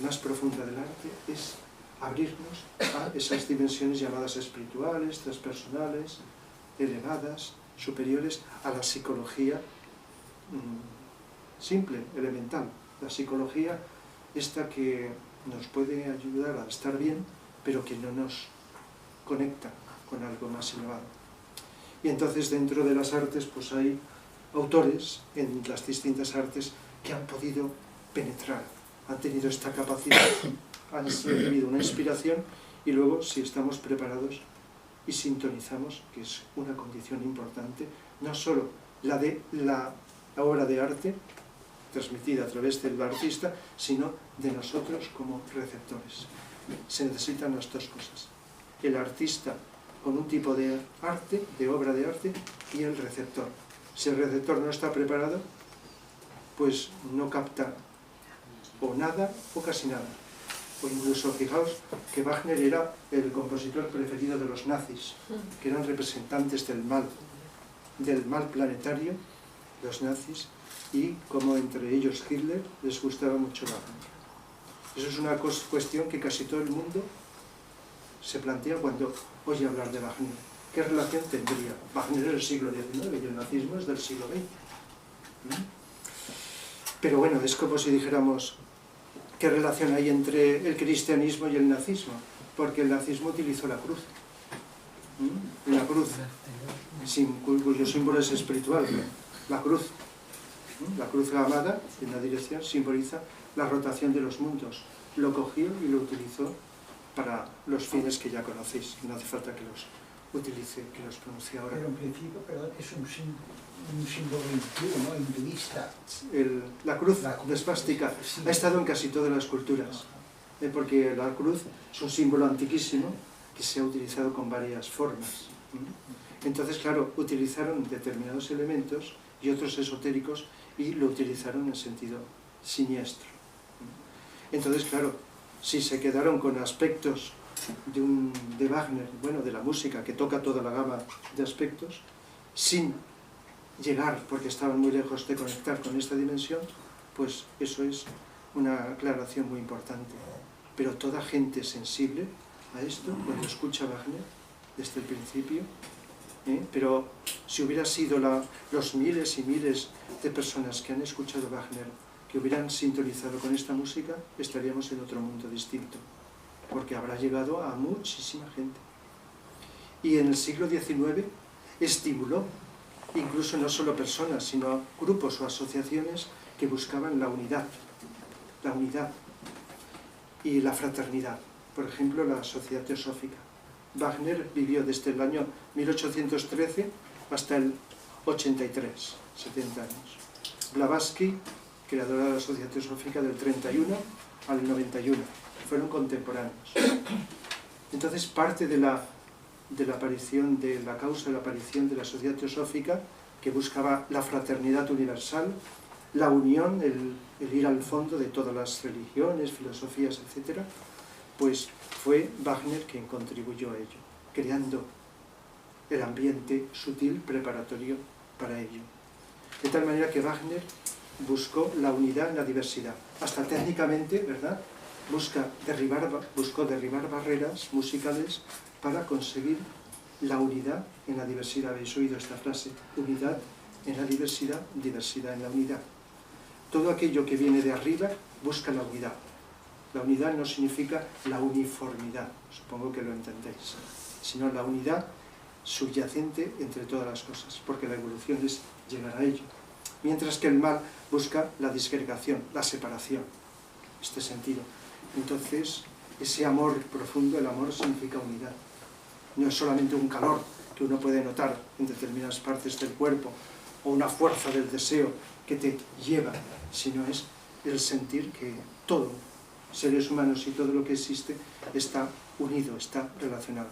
más profunda del arte es abrirnos a esas dimensiones llamadas espirituales, transpersonales, elevadas, superiores a la psicología simple, elemental. La psicología esta que nos puede ayudar a estar bien, pero que no nos conecta con algo más elevado. Y entonces dentro de las artes pues hay autores en las distintas artes que han podido penetrar, han tenido esta capacidad, han recibido una inspiración y luego si estamos preparados y sintonizamos, que es una condición importante, no solo la de la obra de arte transmitida a través del artista, sino de nosotros como receptores. Se necesitan las dos cosas. El artista con un tipo de arte, de obra de arte, y el receptor. Si el receptor no está preparado, pues no capta o nada o casi nada. O incluso, fijaos que Wagner era el compositor preferido de los nazis, que eran representantes del mal planetario, los nazis, y como entre ellos Hitler les gustaba mucho Wagner. Eso es una cuestión que casi todo el mundo se plantea cuando oye hablar de Wagner. ¿Qué relación tendría? Wagner es del siglo XIX y el nazismo es del siglo XX. Pero bueno, es como si dijéramos qué relación hay entre el cristianismo y el nazismo, porque el nazismo utilizó la cruz. La cruz, cuyo símbolo es espiritual, la cruz. La cruz amada, en la dirección, simboliza la rotación de los mundos. Lo cogió y lo utilizó para los fines que ya conocéis. No hace falta que los utilice, que los pronuncie ahora. Pero en principio, perdón, es un símbolo hindú, ¿no? Hinduista. La cruz esvástica ha estado en casi todas las culturas, porque la cruz es un símbolo antiquísimo que se ha utilizado con varias formas. Entonces, claro, utilizaron determinados elementos y otros esotéricos y lo utilizaron en sentido siniestro. Entonces, claro, si se quedaron con aspectos de Wagner, bueno, de la música, que toca toda la gama de aspectos, sin llegar, porque estaban muy lejos de conectar con esta dimensión, pues eso es una aclaración muy importante. Pero toda gente sensible a esto, cuando escucha Wagner, desde el principio, pero si hubiera sido los miles y miles de personas que han escuchado Wagner, que hubieran sintonizado con esta música, estaríamos en otro mundo distinto, porque habrá llegado a muchísima gente. Y en el siglo XIX estimuló incluso no solo personas, sino grupos o asociaciones que buscaban la unidad y la fraternidad. Por ejemplo, la Sociedad Teosófica. Wagner vivió desde el año 1813 hasta el 83, 70 años. Blavatsky, creadora de la Sociedad Teosófica, del 31 al 91. Fueron contemporáneos. Entonces, parte de la aparición, de la causa de la aparición de la Sociedad Teosófica, que buscaba la fraternidad universal, la unión, el ir al fondo de todas las religiones, filosofías, etc., pues fue Wagner quien contribuyó a ello, creando el ambiente sutil preparatorio para ello. De tal manera que Wagner buscó la unidad en la diversidad. Hasta técnicamente, ¿verdad?, buscó derribar barreras musicales para conseguir la unidad en la diversidad. Habéis oído esta frase: unidad en la diversidad, diversidad en la unidad. Todo aquello que viene de arriba busca la unidad. La unidad no significa la uniformidad, supongo que lo entendéis, sino la unidad subyacente entre todas las cosas, porque la evolución es llegar a ello. Mientras que el mal busca la disgregación, la separación, este sentido. Entonces, ese amor profundo, el amor significa unidad. No es solamente un calor que uno puede notar en determinadas partes del cuerpo, o una fuerza del deseo que te lleva, sino es el sentir que todo, seres humanos y todo lo que existe, está unido, está relacionado.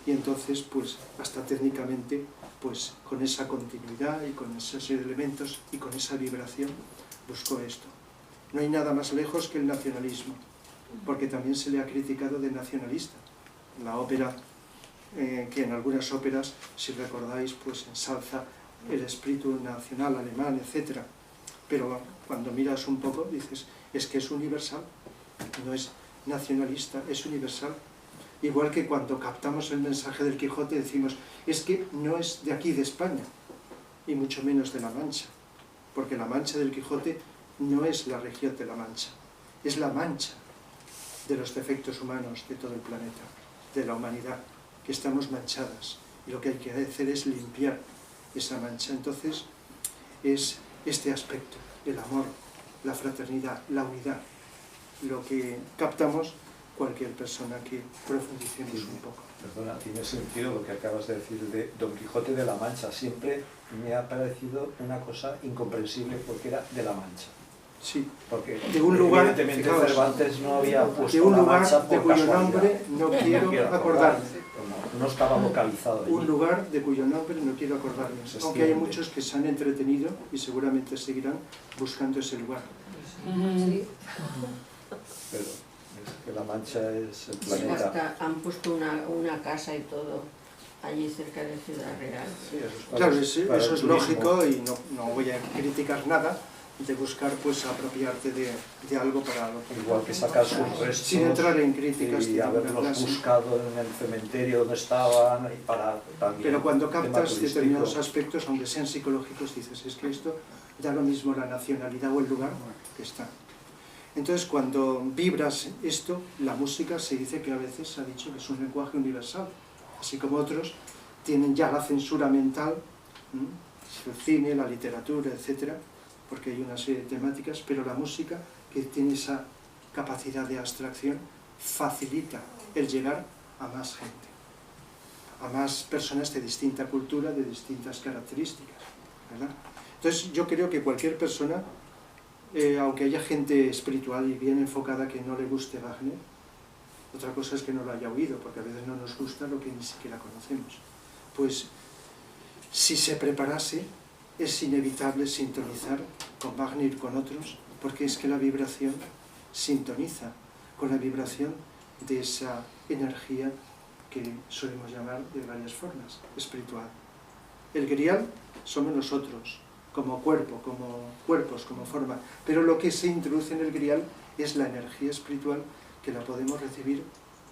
Y entonces, pues, hasta técnicamente, pues, con esa continuidad y con esos elementos y con esa vibración, buscó esto. No hay nada más lejos que el nacionalismo, porque también se le ha criticado de nacionalista. La ópera, que en algunas óperas, si recordáis, pues ensalza el espíritu nacional alemán, etc. pero cuando miras un poco dices, es que es universal, no es nacionalista, es universal. Igual que cuando captamos el mensaje del Quijote decimos, es que no es de aquí, de España, y mucho menos de La Mancha, porque la Mancha del Quijote no es la región de La Mancha, es la mancha de los defectos humanos de todo el planeta, de la humanidad, que estamos manchadas, y lo que hay que hacer es limpiar esa mancha. Entonces es este aspecto, el amor, la fraternidad, la unidad, lo que captamos cualquier persona que profundicemos un poco. Perdona, tiene sentido lo que acabas de decir de Don Quijote de la Mancha. Siempre me ha parecido una cosa incomprensible porque era de la Mancha. Sí, Porque de un lugar, evidentemente fijaos, Cervantes no había puesto de un la lugar Mancha de por cuyo casualidad. nombre no quiero acordarme. No estaba localizado allí. Un lugar de cuyo nombre no quiero acordarme, aunque hay muchos que se han entretenido y seguramente seguirán buscando ese lugar. Pero es que la Mancha es el Sí, planeta. hasta han puesto una casa y todo allí cerca de Ciudad Real. Sí, eso es para Claro, el eso es turismo. lógico y no voy a criticar nada de buscar pues apropiarte de algo para lo que... Igual que sacar sus restos Sin entrar en críticas y de haberlos ninguna clase. buscado en el cementerio donde estaban y para también. Pero cuando tema captas turístico. determinados aspectos, aunque sean psicológicos, dices, es que esto da lo mismo la nacionalidad o el lugar que está. Entonces, cuando vibras esto, la música se dice que a veces se ha dicho que es un lenguaje universal, así como otros tienen ya la censura mental, el cine, la literatura, etcétera, porque hay una serie de temáticas, pero la música, que tiene esa capacidad de abstracción, facilita el llegar a más gente, a más personas de distinta cultura, de distintas características, ¿verdad? Entonces, yo creo que cualquier persona, aunque haya gente espiritual y bien enfocada que no le guste Wagner, otra cosa es que no lo haya oído, porque a veces no nos gusta lo que ni siquiera conocemos. Pues, si se preparase, es inevitable sintonizar con Wagner y con otros, porque es que la vibración sintoniza con la vibración de esa energía que solemos llamar de varias formas, espiritual. El grial somos nosotros, como cuerpo, como cuerpos, como forma, pero lo que se introduce en el grial es la energía espiritual que la podemos recibir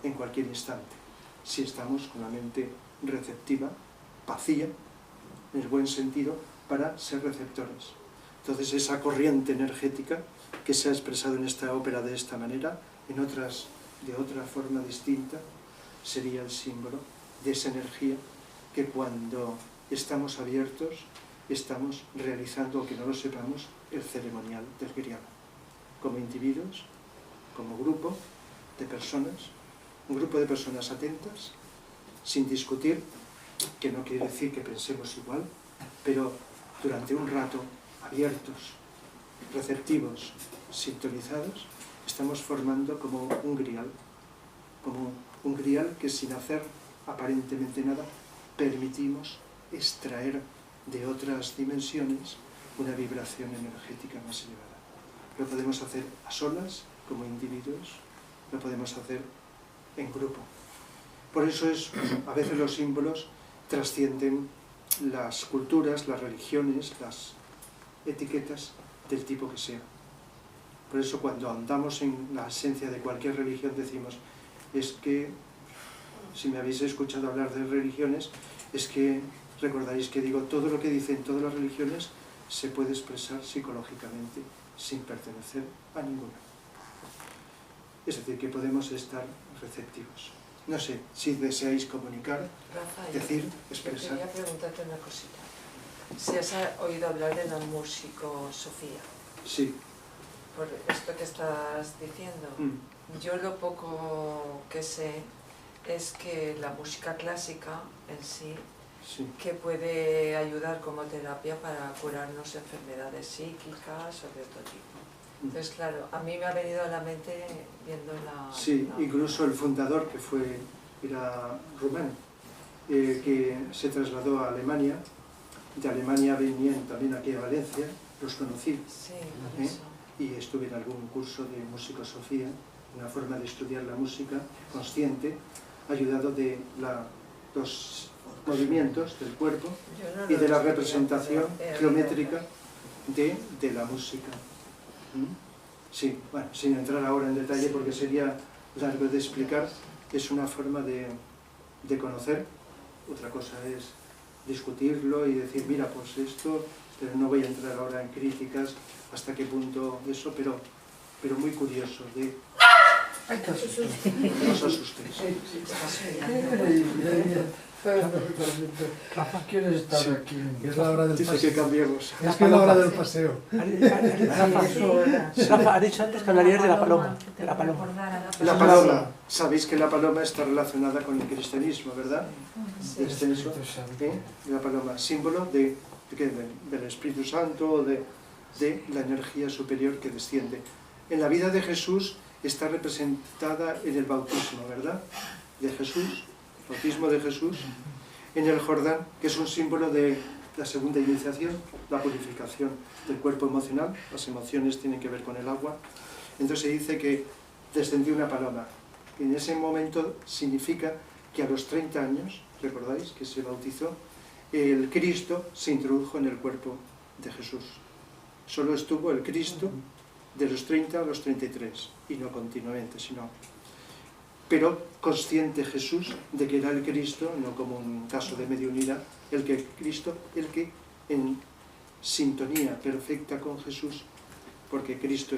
en cualquier instante, si estamos con la mente receptiva, vacía, en el buen sentido, para ser receptores. Entonces esa corriente energética que se ha expresado en esta ópera de esta manera, en otras de otra forma distinta, sería el símbolo de esa energía que cuando estamos abiertos, estamos realizando, aunque no lo sepamos, el ceremonial del grial, como individuos, como grupo de personas, un grupo de personas atentas, sin discutir, que no quiere decir que pensemos igual, pero durante un rato abiertos, receptivos, sintonizados, estamos formando como un grial que sin hacer aparentemente nada, permitimos extraer de otras dimensiones una vibración energética más elevada. Lo podemos hacer a solas, como individuos, lo podemos hacer en grupo. Por eso a veces los símbolos trascienden las culturas, las religiones, las etiquetas del tipo que sea. Por eso cuando andamos en la esencia de cualquier religión decimos, es que, si me habéis escuchado hablar de religiones, es que recordaréis que digo, todo lo que dicen todas las religiones se puede expresar psicológicamente sin pertenecer a ninguna. Es decir, que podemos estar receptivos. No sé, si deseáis comunicar, Rafael, decir, expresar. quería preguntarte una cosita. Si has oído hablar de la musicosofía, Sí. por esto que estás diciendo, yo lo poco que sé es que la música clásica en sí, Sí. que puede ayudar como terapia para curarnos enfermedades psíquicas o de otro tipo. Entonces, claro, a mí me ha venido a la mente viendo la... Sí, incluso el fundador, que era rumano, que se trasladó a Alemania, de Alemania venían también aquí a Valencia, los conocí, Sí, por eso. y estuve en algún curso de musicosofía, una forma de estudiar la música consciente, ayudado de los movimientos del cuerpo Yo no y lo de la estudié, representación pero he oído geométrica de la música. Sí, bueno, sin entrar ahora en detalle porque sería largo de explicar, es una forma de conocer. Otra cosa es discutirlo y decir, mira, pues esto, pero no voy a entrar ahora en críticas hasta qué punto eso, pero muy curioso de... No os asustéis. Rafa quiere estar aquí. Es la hora del Dice paseo. que cambiemos. Es que es la hora del paseo. Rafa, ha dicho antes que hablarías de la paloma. De la paloma. La paloma, sabéis que la paloma está relacionada con el cristianismo, ¿verdad? Descenso, la paloma, símbolo del Espíritu Santo, de la energía superior que desciende. En la vida de Jesús está representada en el bautismo, ¿verdad? De Jesús, el bautismo de Jesús, en el Jordán, que es un símbolo de la segunda iniciación, la purificación del cuerpo emocional. Las emociones tienen que ver con el agua. Entonces se dice que descendió una paloma. En ese momento significa que a los 30 años, recordáis que se bautizó, el Cristo se introdujo en el cuerpo de Jesús. Solo estuvo el Cristo de los 30 a los 33, y no continuamente, sino... Pero consciente Jesús de que era el Cristo, no como un caso de mediunidad, el que en sintonía perfecta con Jesús, porque Cristo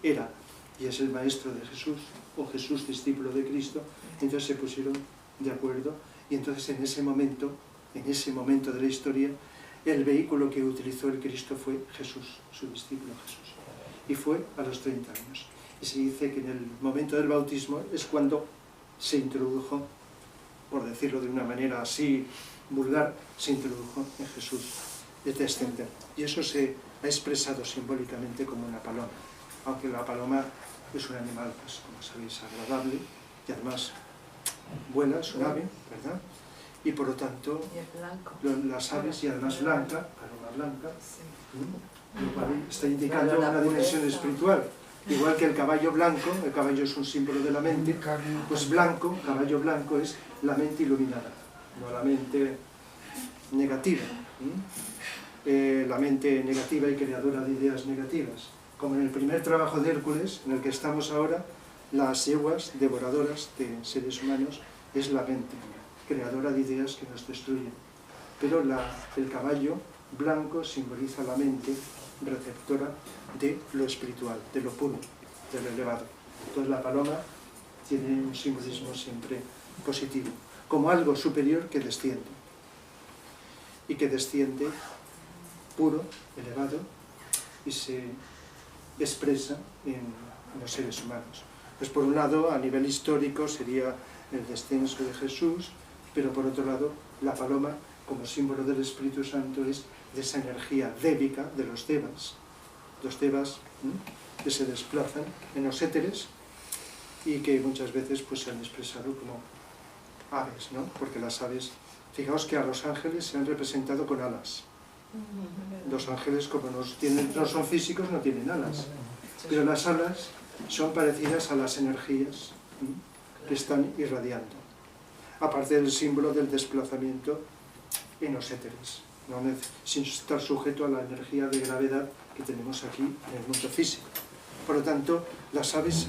era y es el maestro de Jesús, o Jesús discípulo de Cristo, entonces se pusieron de acuerdo, y entonces en ese momento de la historia, el vehículo que utilizó el Cristo fue Jesús, su discípulo Jesús. Y fue a los 30 años. Y se dice que en el momento del bautismo es cuando se introdujo, por decirlo de una manera así vulgar, se introdujo en Jesús, de descender. Y eso se ha expresado simbólicamente como una paloma. Aunque la paloma es un animal, pues, como sabéis, agradable, y además vuela, es un ave, ¿verdad? Y por lo tanto, Y es blanco. las aves, y además blanca, paloma blanca, Sí. lo cual está indicando Claro, la una dimensión pureza. espiritual. Igual que el caballo blanco, el caballo es un símbolo de la mente, pues blanco, caballo blanco es la mente iluminada, no la mente negativa. La mente negativa y creadora de ideas negativas. Como en el primer trabajo de Hércules, en el que estamos ahora, las yeguas devoradoras de seres humanos es la mente, creadora de ideas que nos destruyen. Pero el caballo blanco simboliza la mente receptora de lo espiritual, de lo puro, de lo elevado. Entonces la paloma tiene un simbolismo siempre positivo, como algo superior que desciende. Y que desciende puro, elevado, y se expresa en los seres humanos. Pues por un lado, a nivel histórico, sería el descenso de Jesús, pero por otro lado, la paloma, como símbolo del Espíritu Santo, es de esa energía débica de los devas. Los devas que se desplazan en los éteres y que muchas veces pues, se han expresado como aves, ¿no? Porque las aves, fijaos que a los ángeles se han representado con alas. Los ángeles, como no son físicos, no tienen alas. Pero las alas son parecidas a las energías que están irradiando. Aparte del símbolo del desplazamiento en los éteres, ¿no? Sin estar sujeto a la energía de gravedad que tenemos aquí en el mundo físico. Por lo tanto, las aves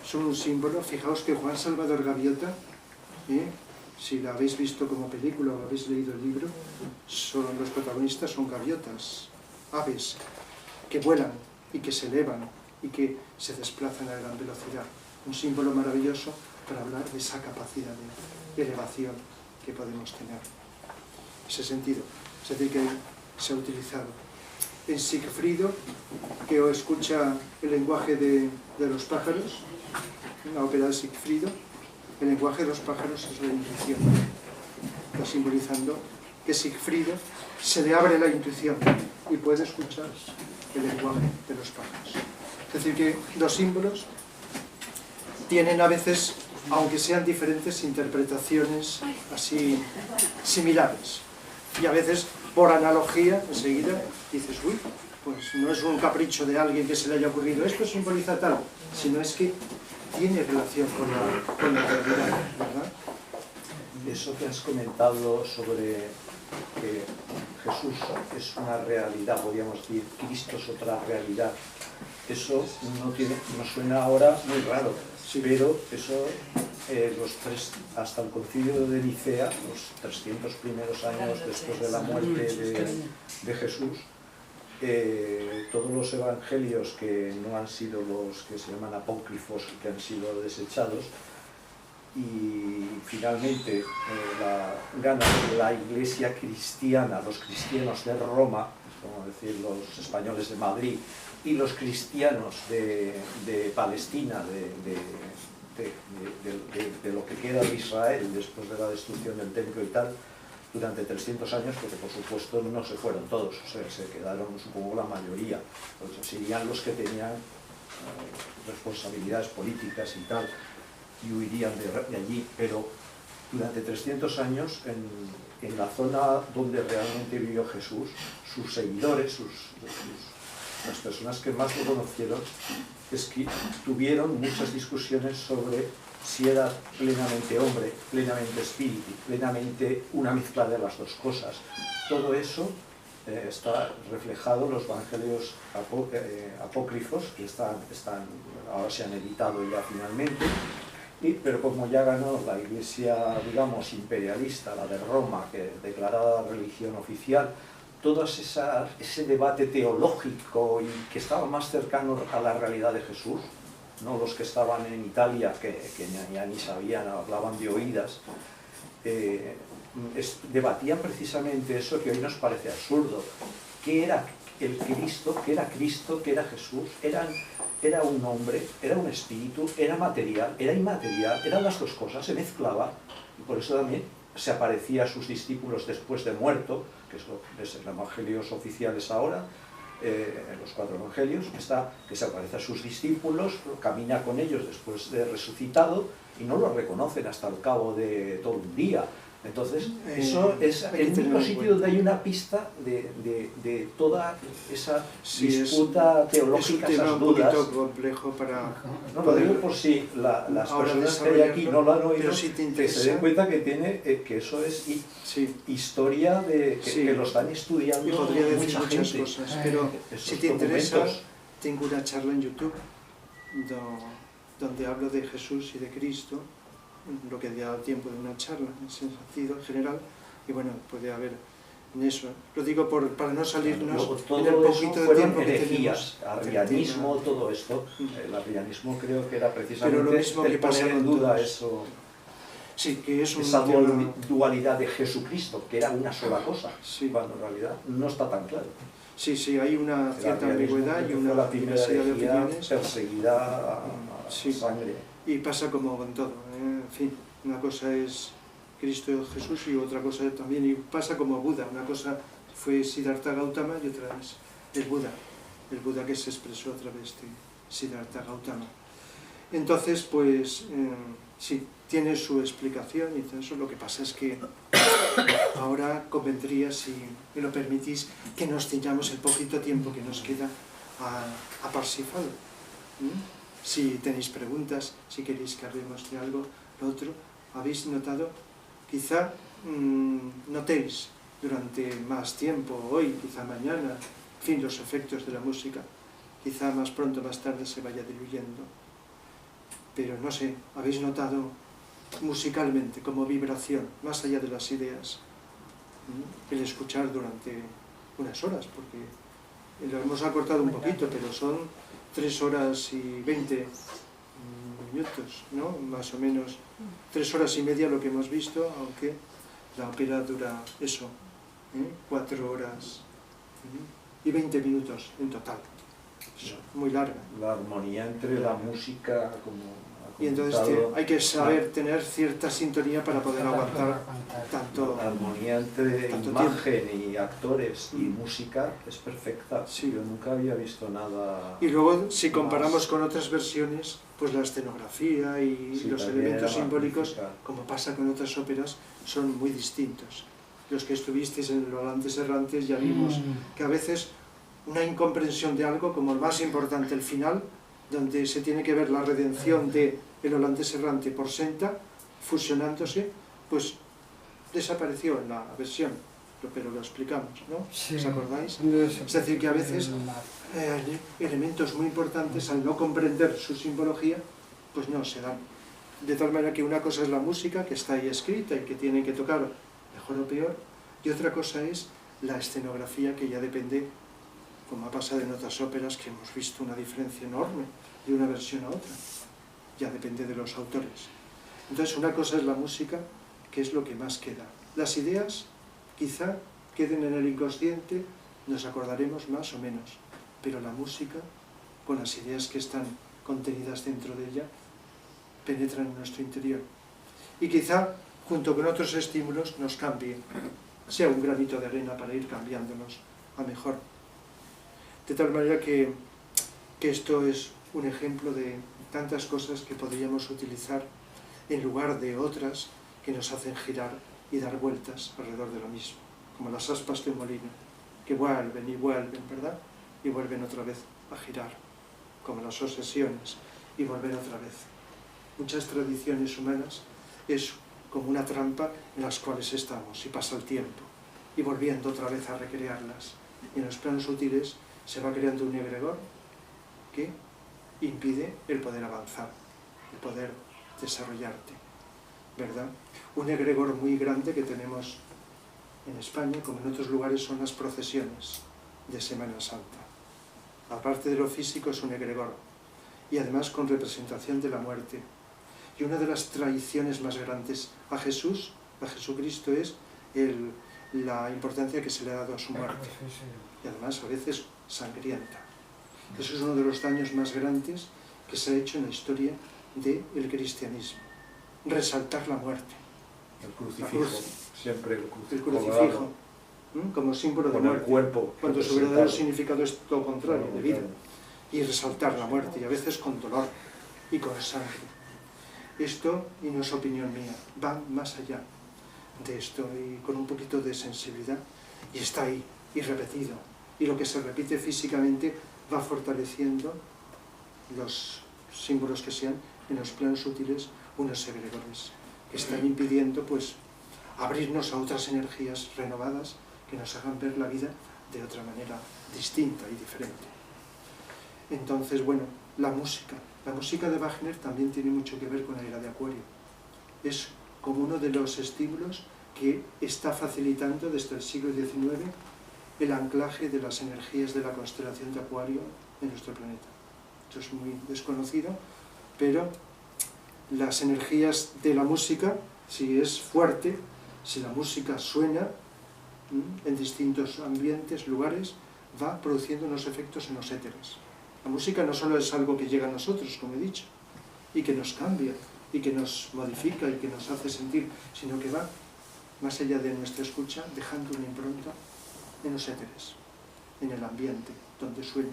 son un símbolo. Fijaos que Juan Salvador Gaviota, si la habéis visto como película o habéis leído el libro, los protagonistas son gaviotas, aves que vuelan y que se elevan y que se desplazan a gran velocidad. Un símbolo maravilloso para hablar de esa capacidad de elevación que podemos tener. Ese sentido, es decir, que se ha utilizado. En Sigfrido, que escucha el lenguaje de los pájaros, la ópera de Sigfrido, el lenguaje de los pájaros es la intuición. Está simbolizando que Sigfrido se le abre la intuición y puede escuchar el lenguaje de los pájaros. Es decir, que los símbolos tienen a veces, aunque sean diferentes, interpretaciones así similares. Y a veces, por analogía, enseguida dices, uy, pues no es un capricho de alguien que se le haya ocurrido esto simboliza tal, sino es que tiene relación con la realidad, ¿verdad? Eso que has comentado sobre que Jesús es una realidad, podríamos decir, Cristo es otra realidad. Eso nos suena ahora muy raro, pero eso hasta el concilio de Nicea, los 300 primeros años después de la muerte de Jesús, todos los evangelios que no han sido los que se llaman apócrifos, que han sido desechados, y finalmente gana la Iglesia cristiana, los cristianos de Roma, es como decir los españoles de Madrid, y los cristianos de Palestina, de lo que queda de Israel después de la destrucción del templo y tal, durante 300 años, porque por supuesto no se fueron todos, o sea, se quedaron, supongo, la mayoría, pues serían los que tenían responsabilidades políticas y tal, y huirían de allí, pero durante 300 años en la zona donde realmente vivió Jesús, sus seguidores, las personas que más lo conocieron, tuvieron muchas discusiones sobre si era plenamente hombre, plenamente espíritu, plenamente una mezcla de las dos cosas. Todo eso está reflejado en los evangelios apócrifos, que ahora se han editado ya finalmente, pero como ya ganó la Iglesia, digamos, imperialista, la de Roma, que declarada religión oficial, todo ese debate teológico y que estaba más cercano a la realidad de Jesús, no los que estaban en Italia, que ya ni sabían, hablaban de oídas, debatían precisamente eso que hoy nos parece absurdo. ¿Qué era el Cristo? ¿Qué era Cristo? ¿Qué era Jesús? Era un hombre, era un espíritu, era material, era inmaterial, eran las dos cosas, se mezclaba, y por eso también se aparecía a sus discípulos después de muerto, que es los evangelios oficiales ahora, en los 4 evangelios, que se aparece a sus discípulos, camina con ellos después de resucitado, y no lo reconocen hasta el cabo de todo un día. Entonces, eso es el único sitio donde hay una pista de toda esa disputa teológica, es un tema esas dudas. un poquito complejo para... No, lo digo por si las personas que hay aquí no lo han oído, si te que se den cuenta que eso es historia que lo están estudiando y podría decir mucha muchas gente. cosas, pero si te interesa, tengo una charla en YouTube donde hablo de Jesús y de Cristo, lo que da tiempo de una charla en ese sentido general, y bueno, puede haber en eso. Lo digo para no salirnos en el poquito de tiempo que tenemos. Arrianismo, todo esto. El arrianismo creo que era precisamente pero lo mismo que poner en duda eso. Sí, que es esa dualidad de Jesucristo, que era una sola cosa, cuando en realidad no está tan claro. Sí, hay una cierta ambigüedad y una diversidad de opiniones. Perseguida a sangre. Y pasa como con todo, en fin, una cosa es Cristo y Jesús y otra cosa también, y pasa como Buda, una cosa fue Siddhartha Gautama y otra es el Buda que se expresó a través de Siddhartha Gautama. Entonces, pues, sí, tiene su explicación y todo eso. Lo que pasa es que ahora convendría, si me lo permitís, que nos ciñamos el poquito tiempo que nos queda a Parsifal. Si tenéis preguntas, si queréis que hablemos de algo, lo otro, habéis notado, quizá notéis durante más tiempo, hoy, quizá mañana, en fin, los efectos de la música, quizá más pronto, más tarde se vaya diluyendo. Pero no sé, habéis notado musicalmente, como vibración, más allá de las ideas, el escuchar durante unas horas, porque lo hemos acortado un poquito, pero son 3 horas y 20 minutos, ¿no? Más o menos 3 horas y media lo que hemos visto, aunque la ópera dura eso, 4 horas y 20 minutos en total. Eso, muy larga. La armonía entre la música y entonces hay que saber tener cierta sintonía para poder aguantar tanto. La armonía entre imagen tiempo. Y actores y música es perfecta. Sí. Yo nunca había visto nada. Y luego, si comparamos con otras versiones, pues la escenografía y los elementos simbólicos, como pasa con otras óperas, son muy distintos. Los que estuvisteis en los Rolandes Errantes ya vimos que a veces una incomprensión de algo, como el más importante, el final, donde se tiene que ver la redención de el holandés errante por Senta, fusionándose, pues desapareció en la versión. pero lo explicamos, ¿no? Sí. ¿Os acordáis? Es Es decir, que a veces elementos muy importantes, al no comprender su simbología, pues no se dan. De tal manera que una cosa es la música, que está ahí escrita y que tiene que tocar mejor o peor, y otra cosa es la escenografía, que ya depende, como ha pasado en otras óperas, que hemos visto una diferencia enorme de una versión a otra. Ya depende de los autores. Entonces, una cosa es la música, que es lo que más queda. Las ideas quizá queden en el inconsciente, nos acordaremos más o menos, pero la música, con las ideas que están contenidas dentro de ella, penetran en nuestro interior. Y quizá, junto con otros estímulos, nos cambie, sea un granito de arena para ir cambiándonos a mejor. De tal manera que esto es un ejemplo de tantas cosas que podríamos utilizar en lugar de otras que nos hacen girar y dar vueltas alrededor de lo mismo, como las aspas de un molino, que vuelven y vuelven, ¿verdad? Y vuelven otra vez a girar, como las obsesiones, y vuelven otra vez. Muchas tradiciones humanas es como una trampa en las cuales estamos, y pasa el tiempo, y volviendo otra vez a recrearlas. Y en los planos sutiles se va creando un egregor que impide el poder avanzar, el poder desarrollarte, ¿verdad? Un egregor muy grande que tenemos en España, como en otros lugares, son las procesiones de Semana Santa. Aparte de lo físico, es un egregor, y además con representación de la muerte. Y una de las tradiciones más grandes a Jesús, a Jesucristo, es la importancia que se le ha dado a su muerte, y además a veces sangrienta. Eso es uno de los daños más grandes que se ha hecho en la historia del cristianismo, resaltar la muerte. El crucifijo, siempre el crucifijo, como símbolo de muerte, cuando su verdadero significado es lo contrario, de vida, y resaltar la muerte, y a veces con dolor y con sangre. Esto, y no es opinión mía, va más allá de esto, y con un poquito de sensibilidad, y está ahí, y repetido, y lo que se repite físicamente va fortaleciendo los símbolos que sean en los planos sutiles, unos egregores que están impidiendo pues abrirnos a otras energías renovadas que nos hagan ver la vida de otra manera distinta y diferente. Entonces, bueno, la música de Wagner también tiene mucho que ver con la era de Acuario. Es como uno de los estímulos que está facilitando desde el siglo XIX el anclaje de las energías de la constelación de Acuario en nuestro planeta. Esto es muy desconocido, pero las energías de la música, si es fuerte, si la música suena en distintos ambientes, lugares, va produciendo unos efectos en los éteres. La música no solo es algo que llega a nosotros, como he dicho, y que nos cambia, y que nos modifica, y que nos hace sentir, sino que va más allá de nuestra escucha, dejando una impronta en los éteres, en el ambiente, donde suena.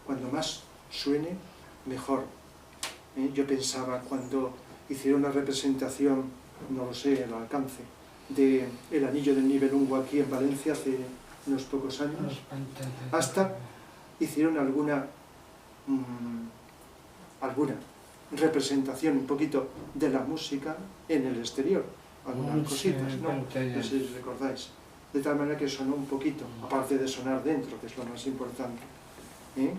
Cuando más suene, mejor. Yo pensaba cuando hicieron una representación, no lo sé, el alcance, de El Anillo del Nibelungo aquí en Valencia hace unos pocos años, hasta hicieron alguna representación un poquito de la música en el exterior, algunas cositas, ¿no? No sé si recordáis. De tal manera que sonó un poquito, aparte de sonar dentro, que es lo más importante,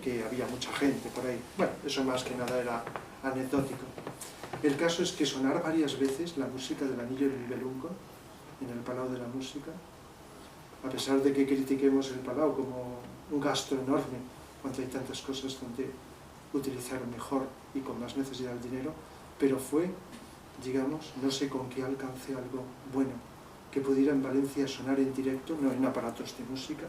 que había mucha gente por ahí. Bueno, eso más que nada era anecdótico. El caso es que sonar varias veces la música del Anillo del Nibelungo en el Palau de la Música, a pesar de que critiquemos el Palau como un gasto enorme, cuando hay tantas cosas donde utilizar mejor y con más necesidad del dinero, pero fue, digamos, no sé con qué alcance, algo bueno, que pudiera en Valencia sonar en directo, no en aparatos de música,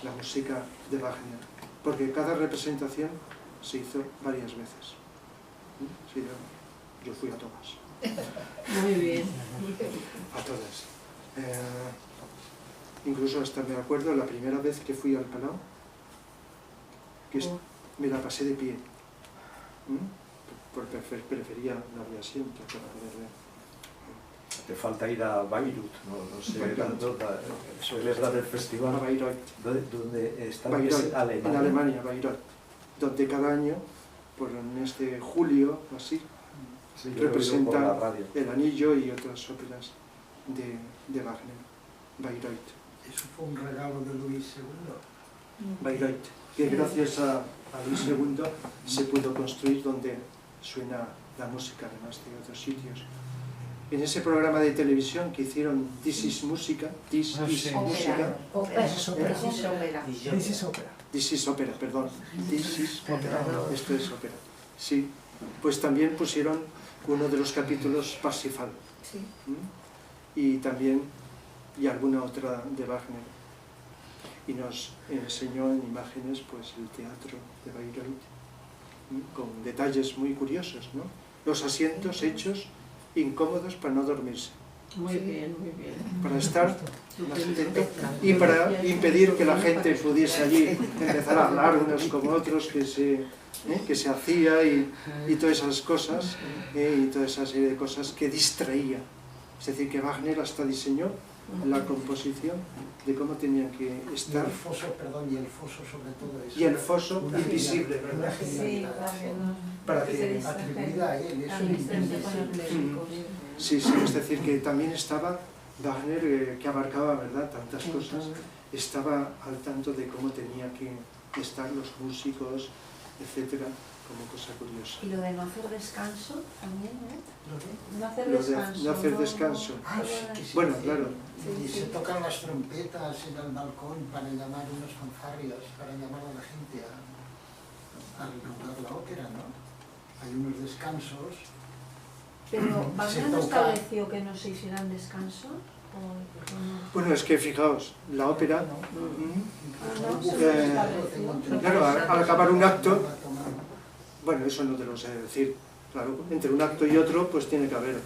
la música de Wagner, porque cada representación se hizo varias veces. Sí, yo fui a todas. Muy bien. A todas. Incluso hasta me acuerdo la primera vez que fui al Palau, que me la pasé de pie. Porque prefería no había asiento para poder ver. Te falta ir a Bayreuth, no sé, celebrar el festival. A Bayreuth. ¿Dónde está? Bayreuth, Alemania. en Alemania, Bayreuth, donde cada año, por en este julio o así, Sí, representan El Anillo y otras óperas de Wagner. Bayreuth. Eso fue un regalo de Luis II. Bayreuth, que gracias a Luis II se pudo construir donde suena la música, además de otros sitios. En ese programa de televisión que hicieron This is Música, This is Música, This is Opera. This is Opera, perdón, This is Opera, esto es ópera. Sí, pues también pusieron uno de los capítulos Parsifal. Sí. Y también, y alguna otra de Wagner. Y nos enseñó en imágenes pues el teatro de Bayreuth, con detalles muy curiosos, ¿no? Los asientos hechos incómodos para no dormirse. Muy bien, muy bien. Para estar y para impedir que la gente pudiese allí empezar a hablar unos con otros, que se hacía y todas esas cosas, y toda esa serie de cosas que distraía. Es decir, que Wagner hasta diseñó la composición de cómo tenía que estar. Y el foso, perdón, y el foso sobre todo eso. Y el foso Una invisible, genialidad, ¿verdad? una genialidad, Para que atribuida a él, eso sí, es decir, que también estaba Wagner, que abarcaba, ¿verdad?, tantas cosas, estaba al tanto de cómo tenía que estar los músicos, etcétera, como cosa curiosa. Y lo de no hacer descanso también, ¿eh? No hacer Lo de descanso. no hacer descanso. Ah, sí, que sí, Bueno, sí. claro. Y se tocan las trompetas en el balcón para llamar unos fanfarrios, para llamar a la gente a recordar la ópera, ¿no? Hay unos descansos. Pero Se ¿Wagner no toca- estableció que no se hicieran descansos? ¿O no? Bueno, es que fijaos, la ópera, claro, al acabar un acto, bueno, eso no te lo sé decir, claro, entre un acto y otro pues tiene que haber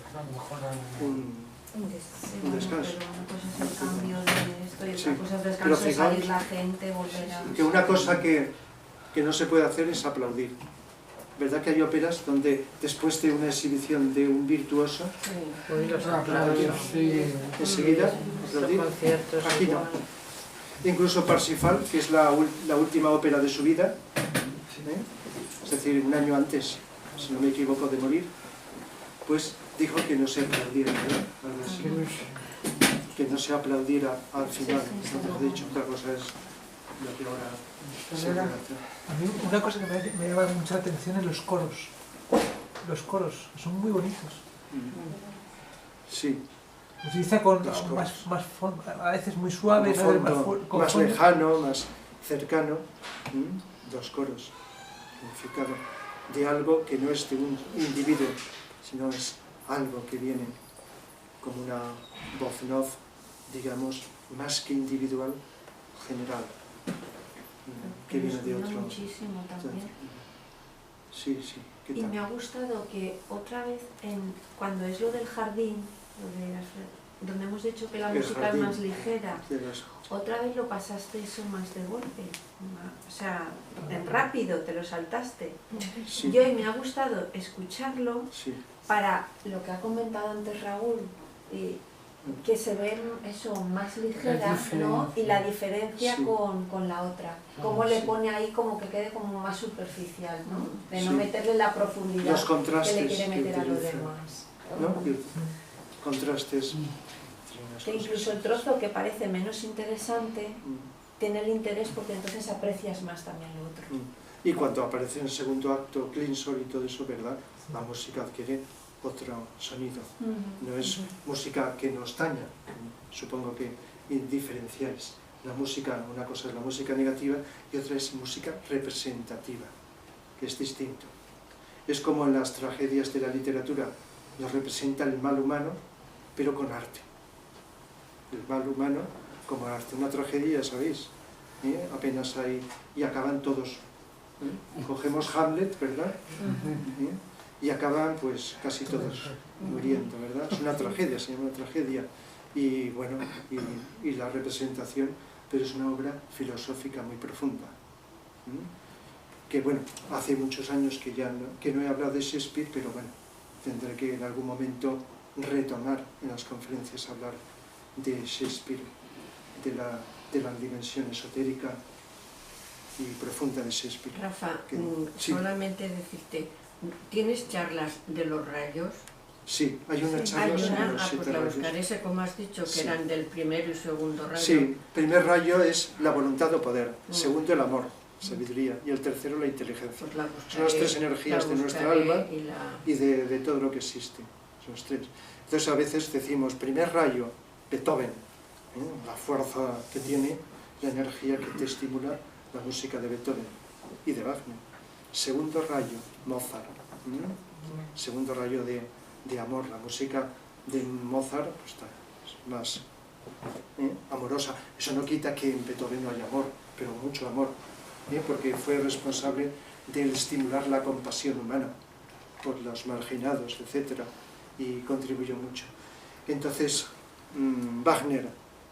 un descanso. Pero una cosa es el cambio de esto y otra Sí, cosa es pero descanso, fijaos salir la gente, volver a... que una cosa que no se puede hacer es aplaudir. ¿Verdad que hay óperas donde después de una exhibición de un virtuoso, enseguida aplaudir? Aquí no. Incluso Parsifal, que es la última ópera de su vida, es decir, un año antes, si no me equivoco, de morir, pues dijo que no se aplaudiera, ¿verdad? Algo así. Que no se aplaudiera al final. De hecho, otra cosa es lo que ahora se puede hacer. A mí una cosa que me llama mucha atención es los coros. Los coros son muy bonitos. Sí, Utiliza con Los coros. más a veces muy suaves, a como veces fondo con más fondo. lejano, más cercano, dos coros, significado de algo que no es de un individuo, sino es algo que viene como una voz en off, digamos, más que individual, general, que viene de Suena otro. muchísimo también. Sí, ¿qué Y tal? me ha gustado que otra vez, cuando es lo del jardín, donde hemos dicho que la El música jardín. es más ligera, De los- otra vez lo pasaste eso más de golpe, o sea, en rápido, te lo saltaste. Sí, Yo y me ha gustado escucharlo sí, para lo que ha comentado antes Raúl, que se ve eso más ligera, ¿no? Y la diferencia Sí. con la otra. Cómo le pone ahí como que quede como más superficial, ¿no? De no Sí. meterle la profundidad los que contrastes le quiere meter a lo utiliza, demás. ¿no? Y contrastes entre unas Que cosas. incluso el trozo que parece menos interesante Mm. tiene el interés porque entonces aprecias más también lo otro. Y cuando aparece en el segundo acto Klinsor y todo eso, ¿verdad? La música adquiere otro sonido. No es música que nos daña, supongo que indiferenciáis. La música, una cosa es la música negativa y otra es música representativa, que es distinto. Es como en las tragedias de la literatura, nos representa el mal humano, pero con arte. El mal humano como arte. Una tragedia, ya sabéis, apenas hay, y acaban todos. Cogemos Hamlet, ¿verdad? Y acaban pues casi todos muriendo, ¿verdad? Es una tragedia, se llama una tragedia. Y bueno, y la representación, pero es una obra filosófica muy profunda. Que bueno, hace muchos años que ya no he hablado de Shakespeare, pero bueno, tendré que en algún momento retomar en las conferencias hablar de Shakespeare, de la dimensión esotérica y profunda de Shakespeare. Rafa, Que- sí. solamente decirte, ¿tienes charlas de los rayos? Sí, hay una Hay charla sobre una, los pues 7 la rayos. buscaré, sé como has dicho, que Sí. eran del primero y segundo rayo. Sí, primer rayo es la voluntad o poder, Mm. segundo el amor, sabiduría, y el tercero la inteligencia. Pues la buscaré, Son las tres energías la de nuestra buscaré alma y la- y de todo lo que existe, son los tres. Entonces a veces decimos, primer rayo, Beethoven, la fuerza que tiene, la energía que te estimula la música de Beethoven y de Wagner. Segundo rayo, Mozart. Segundo rayo de amor, la música de Mozart pues, es más amorosa. Eso no quita que en Beethoven no haya amor, pero mucho amor, porque fue responsable de estimular la compasión humana por los marginados, etc. Y contribuyó mucho. Entonces, Wagner,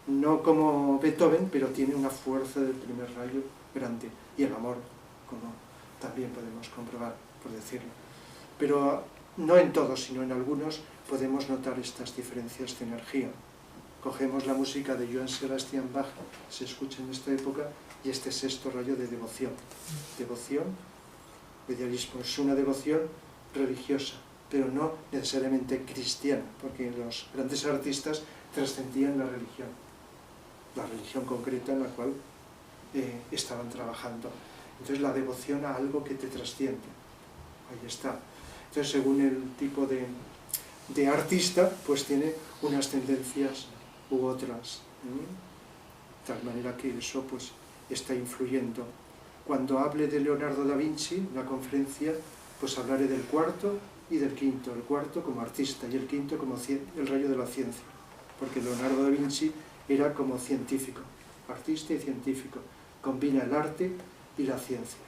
no como Beethoven, pero tiene una fuerza del primer rayo grande, y el amor, como también podemos comprobar, por decirlo. Pero no en todos, sino en algunos, podemos notar estas diferencias de energía. Cogemos la música de Johann Sebastian Bach, se escucha en esta época, y este sexto rayo de devoción. Devoción, idealismo, es una devoción religiosa, pero no necesariamente cristiana, porque los grandes artistas trascendían la religión concreta en la cual estaban trabajando. Entonces la devoción a algo que te trasciende, ahí está. Entonces según el tipo de artista, pues tiene unas tendencias u otras, de tal manera que eso pues está influyendo. Cuando hable de Leonardo da Vinci, en la conferencia, pues hablaré del cuarto y del quinto, el cuarto como artista y el quinto como el rayo de la ciencia, porque Leonardo da Vinci era como científico, artista y científico, combina el arte y la ciencia,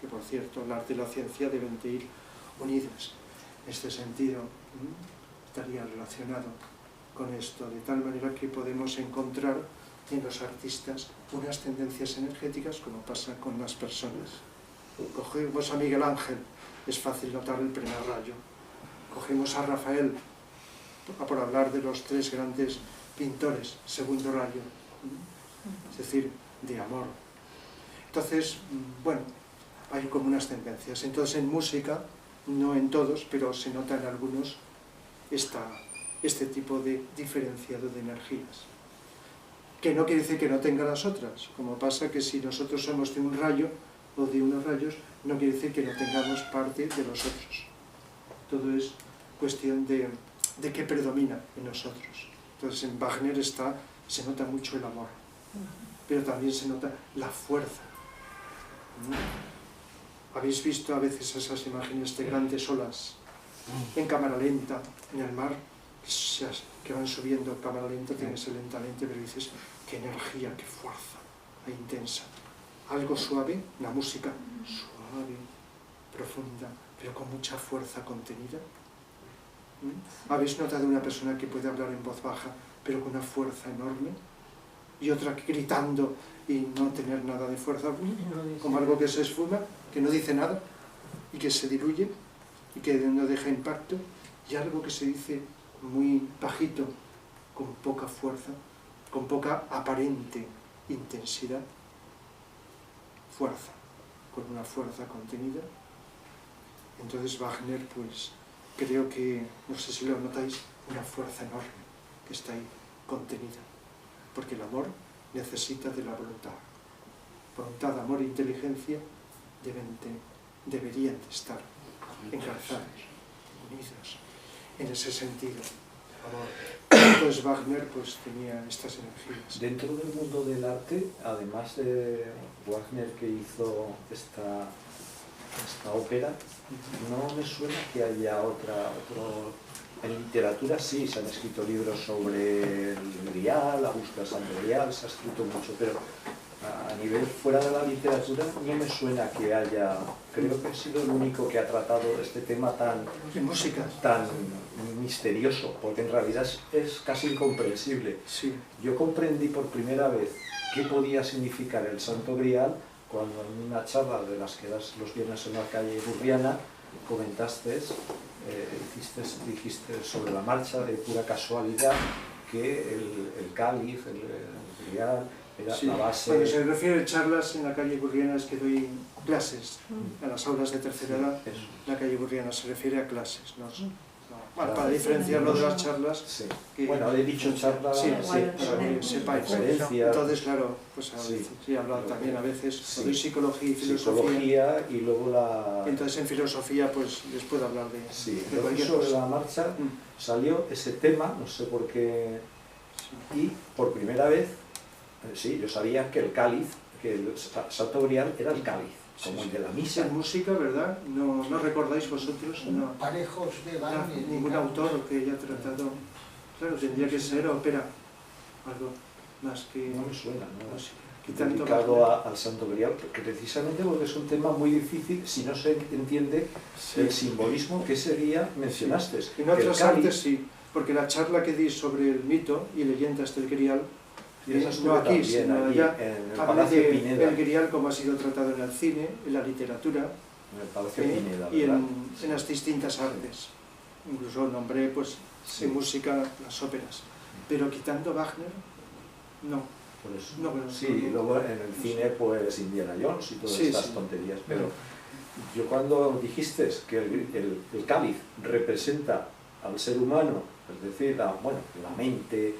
que por cierto el arte y la ciencia deben de ir unidas. En este sentido estaría relacionado con esto, de tal manera que podemos encontrar en los artistas unas tendencias energéticas como pasa con las personas. Cogemos a Miguel Ángel, es fácil notar el primer rayo. Cogemos a Rafael, por hablar de los tres grandes pintores, segundo rayo, es decir, de amor. Entonces, bueno, hay como unas tendencias. Entonces en música, no en todos, pero se nota en algunos este tipo de diferenciado de energías. Que no quiere decir que no tenga las otras, como pasa que si nosotros somos de un rayo o de unos rayos, no quiere decir que no tengamos parte de los otros. Todo es cuestión de qué predomina en nosotros. Entonces en Wagner se nota mucho el amor, pero también se nota la fuerza. ¿Habéis visto a veces esas imágenes de grandes olas en cámara lenta, en el mar, que van subiendo cámara lenta, tienes lentamente, pero dices, qué energía, qué fuerza, intensa. Algo suave, la música suave, profunda, pero con mucha fuerza contenida. ¿Habéis notado una persona que puede hablar en voz baja, pero con una fuerza enorme? Y otra gritando y no tener nada de fuerza, como algo que se esfuma, que no dice nada y que se diluye y que no deja impacto, y algo que se dice muy bajito, con poca fuerza, con poca aparente intensidad, fuerza, con una fuerza contenida. Entonces Wagner, pues creo que, no sé si lo notáis, una fuerza enorme que está ahí contenida, porque el amor necesita de la voluntad. Voluntad, amor e inteligencia deberían de estar engarzados, unidos, en ese sentido. Entonces Wagner pues tenía estas energías. Dentro del mundo del arte, además de Wagner que hizo esta ópera, no me suena que haya otro... En literatura sí, se han escrito libros sobre el Grial, la búsqueda del Santo Grial, se ha escrito mucho, pero a nivel fuera de la literatura no me suena que haya... Creo que he sido el único que ha tratado este tema tan misterioso, porque en realidad es casi incomprensible. Sí. Yo comprendí por primera vez qué podía significar el Santo Grial cuando en una charla de las que das los viernes en la calle Gurriana comentaste, dijiste sobre la marcha de pura casualidad que el cáliz, el Grial, era la base... Cuando se refiere a charlas en la calle Gurriana es que doy clases a las aulas de tercera edad. La calle Gurriana se refiere a clases, no Bueno, para diferenciarlo de las charlas, Sí. que- Bueno, he dicho charla, sí, sí, para que sepáis. conferencia, Entonces, claro, pues a Sí. veces, sí, he hablado también a veces, Sí. doy psicología y filosofía. psicología y luego la... Entonces en filosofía pues les puedo hablar de, Sí, de entonces cualquier sobre cosa. la marcha Mm, salió ese tema, no sé por qué, sí. y por primera vez, sí, yo sabía que el cáliz, que el Santo Grial era el cáliz, como el de la misa. En música, ¿verdad? ¿No recordáis vosotros? No. Parejos de Wagner. Ningún autor que haya tratado. Claro, tendría que ser ópera, algo más que No me suena, ¿no? música. Quitando Dedicado Wagner. al Santo Grial, precisamente porque es un tema muy difícil si no se entiende Sí. el simbolismo que ese día mencionaste. En que el otras cáliz- artes sí, porque la charla que di sobre el mito y leyendas del Grial, y esa estuve no aquí, también, sino allí, allá, en el hablé Palacio de Pineda, el Grial como ha sido tratado en el cine, en la literatura en el Palacio Pineda, y ¿verdad? en las distintas artes. Incluso nombré pues, Sí. en música las óperas. Pero quitando Wagner, no. Por eso. No, pero Sí, no, y luego en el no cine pues Indiana Jones y todas Sí, estas sí. tonterías, pero yo cuando dijiste que el cáliz representa al ser humano, es decir, la mente,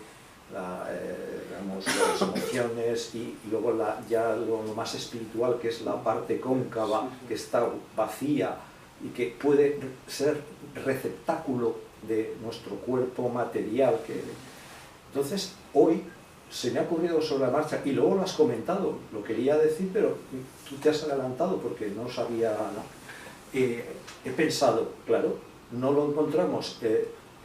digamos, las emociones y luego ya lo más espiritual, que es la parte cóncava, Sí. que está vacía y que puede ser receptáculo de nuestro cuerpo material. Entonces, hoy se me ha ocurrido sobre la marcha, y luego lo has comentado, lo quería decir, pero tú te has adelantado porque no sabía, ¿no? He pensado, claro, no lo encontramos,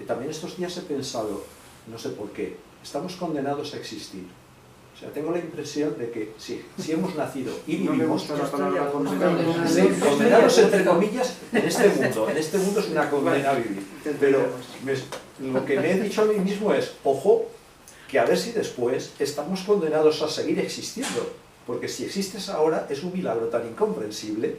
también estos días he pensado, no sé por qué, estamos condenados a existir. O sea, tengo la impresión de que sí, si hemos nacido y No me vivimos, gusta la palabra condenado. sí, condenados entre comillas en este mundo es una condena a vivir. Pero lo que me he dicho a mí mismo es, ojo, que a ver si después estamos condenados a seguir existiendo, porque si existes ahora es un milagro tan incomprensible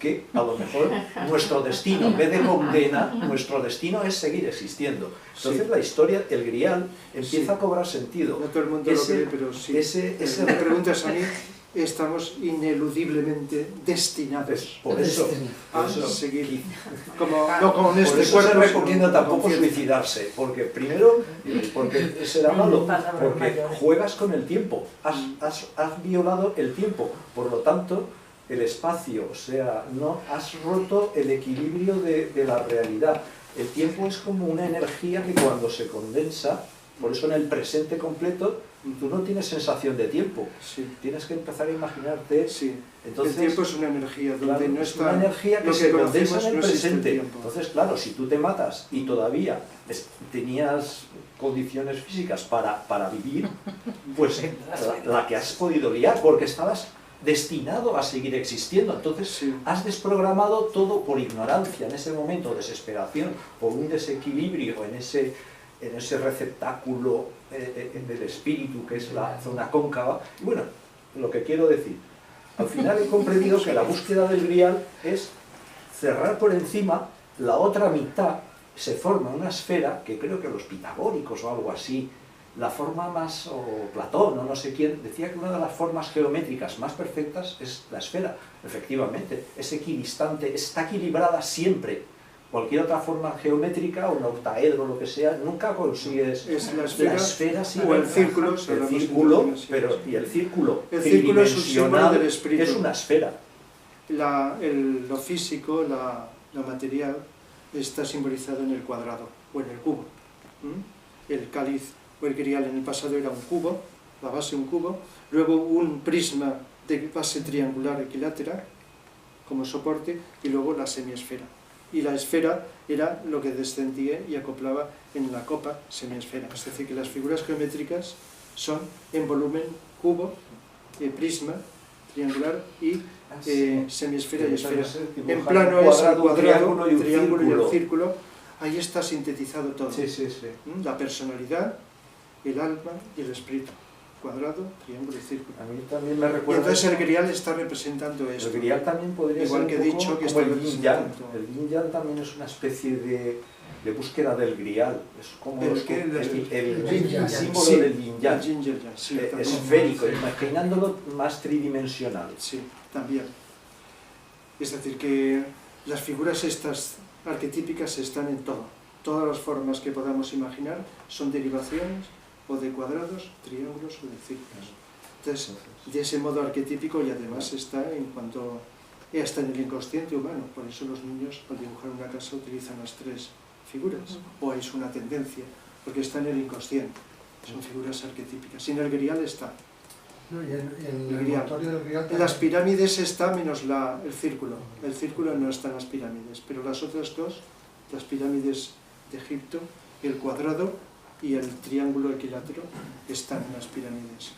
que a lo mejor nuestro destino, en vez de condena, nuestro destino es seguir existiendo. Entonces Sí. la historia, el Grial, empieza Sí. a cobrar sentido. No todo el mundo Ese- lo cree, pero sí. ese- Me preguntas a mí, estamos ineludiblemente destinados Por eso, a por eso, seguir. No con por este eso se cuerpo, recomienda sino tampoco con ciencia. suicidarse, porque primero, porque será malo, porque juegas con el tiempo, has violado el tiempo, por lo tanto, el espacio, o sea, no has roto el equilibrio de la realidad. El tiempo es como una energía que cuando se condensa, por eso en el presente completo, tú no tienes sensación de tiempo, Sí, tienes que empezar a imaginarte. sí. Entonces, El tiempo es una energía donde claro, no es está una energía que lo se condensa conocemos, en el no existe el presente. tiempo. Entonces, claro, si tú te matas y todavía tenías condiciones físicas para vivir, pues la que has podido liar, porque estabas destinado a seguir existiendo. Entonces, Sí. has desprogramado todo por ignorancia, en ese momento, desesperación, por un desequilibrio en ese receptáculo del espíritu, que es la zona cóncava. Y bueno, lo que quiero decir, al final he comprendido que la búsqueda del Grial es cerrar por encima la otra mitad, se forma una esfera, que creo que los pitagóricos o algo así, la forma más, o Platón o no sé quién, decía que una de las formas geométricas más perfectas es la esfera. Efectivamente, es equidistante, está equilibrada siempre. Cualquier otra forma geométrica, un octaedro o lo que sea, nunca consigues Es la esfera, sí, o el círculo, si el hablamos círculo, en dimensiones. pero y el círculo El círculo es un símbolo tridimensional del espíritu. es una esfera. Lo físico, lo material, está simbolizado en el cuadrado o en el cubo. ¿Mm? El cáliz o el Grial en el pasado era un cubo, la base un cubo, luego un prisma de base triangular equilátera como soporte y luego la semiesfera. Y la esfera era lo que descendía y acoplaba en la copa semiesfera. Es decir, que las figuras geométricas son en volumen cubo, prisma, triangular y semiesfera y esfera. En plano es el cuadrado, triángulo y el círculo. Ahí está sintetizado todo. Sí, sí, sí. La personalidad, el alma y el espíritu. Cuadrado, triángulo y círculo. A mí también me Y recuerda... entonces el Grial está representando esto. El Grial también podría Igual ser que he un poco dicho que como está el Yin Yang. representando. El Yin Yang también es una especie de búsqueda del Grial. Es como ¿El los- qué? el Yin Yang. símbolo Sí, del Yin Yang. el Yin y el Yang, sí, también. Esférico, imaginándolo más tridimensional. Sí, también. Es decir, que las figuras estas arquetípicas están en todo. Todas las formas que podamos imaginar son derivaciones o de cuadrados, triángulos o de círculos. Entonces, de ese modo arquetípico, y además está hasta en el inconsciente humano. Por eso los niños al dibujar una casa utilizan las 3 figuras, o es una tendencia, porque está en el inconsciente. Son figuras arquetípicas. Y en el grial está. No, y en el Grial. mortorio del grial En las pirámides está menos el círculo. El círculo no está en las pirámides, pero las otras dos, las pirámides de Egipto, el cuadrado y el triángulo equilátero, están en las pirámides.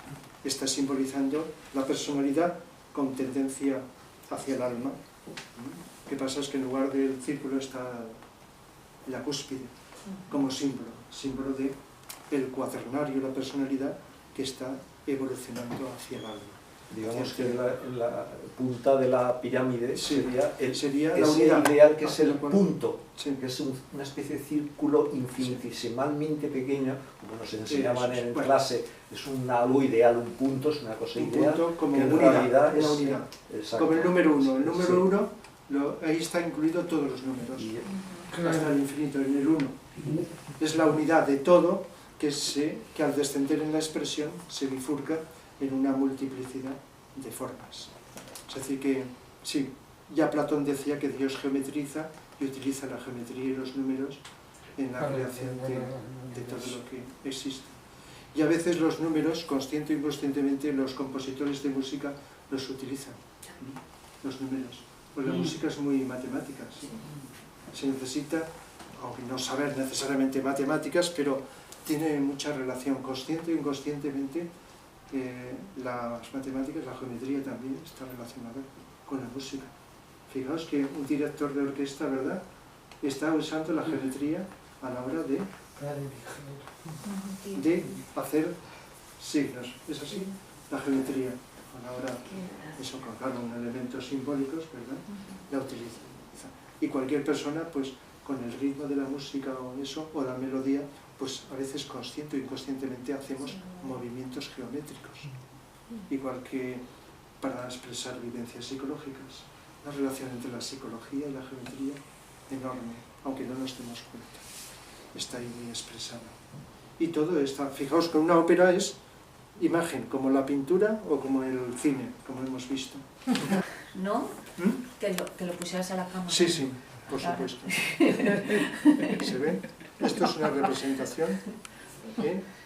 Está simbolizando la personalidad con tendencia hacia el alma. Lo que pasa es que en lugar del círculo está la cúspide, como símbolo de el cuaternario, la personalidad que está evolucionando hacia el alma. Digamos que la punta de la pirámide sería la ese unidad ideal que es hacia el la cual- punto, Sí. que es una especie de círculo infinitesimalmente pequeño, como nos enseñaban Eso es. en Bueno. clase, es algo ideal, un punto es una cosa Un ideal, punto como que en unidad, realidad una es unidad. exacto. Como el número 1. El número Sí. 1, ahí está incluido todos los números, Y- hasta el infinito, en el 1. Es la unidad de todo que al descender en la expresión se bifurca en una multiplicidad de formas. Es decir que, sí, ya Platón decía que Dios geometriza y utiliza la geometría y los números en la creación de todo lo que existe. Y a veces los números, consciente o inconscientemente, los compositores de música los utilizan, los números. Pues la música es muy matemática, ¿sí? Se necesita, aunque no saber necesariamente matemáticas, pero tiene mucha relación, consciente o inconscientemente. Las matemáticas, la geometría también está relacionada con la música. Fijaos que un director de orquesta, ¿verdad?, está usando la geometría a la hora de hacer signos. ¿Es así? La geometría, a la hora, eso con elementos simbólicos, ¿verdad?, la utiliza. Y cualquier persona, pues, con el ritmo de la música o eso, o la melodía, pues a veces consciente o inconscientemente hacemos movimientos geométricos, igual que para expresar vivencias psicológicas. La relación entre la psicología y la geometría enorme, aunque no nos demos cuenta, está ahí muy expresada. Y todo está, fijaos que una ópera es imagen, como la pintura o como el cine, como hemos visto. ¿No? Que lo pusieras a la cámara. Sí, sí, por Claro. supuesto. ¿Se ve? Esto es una representación,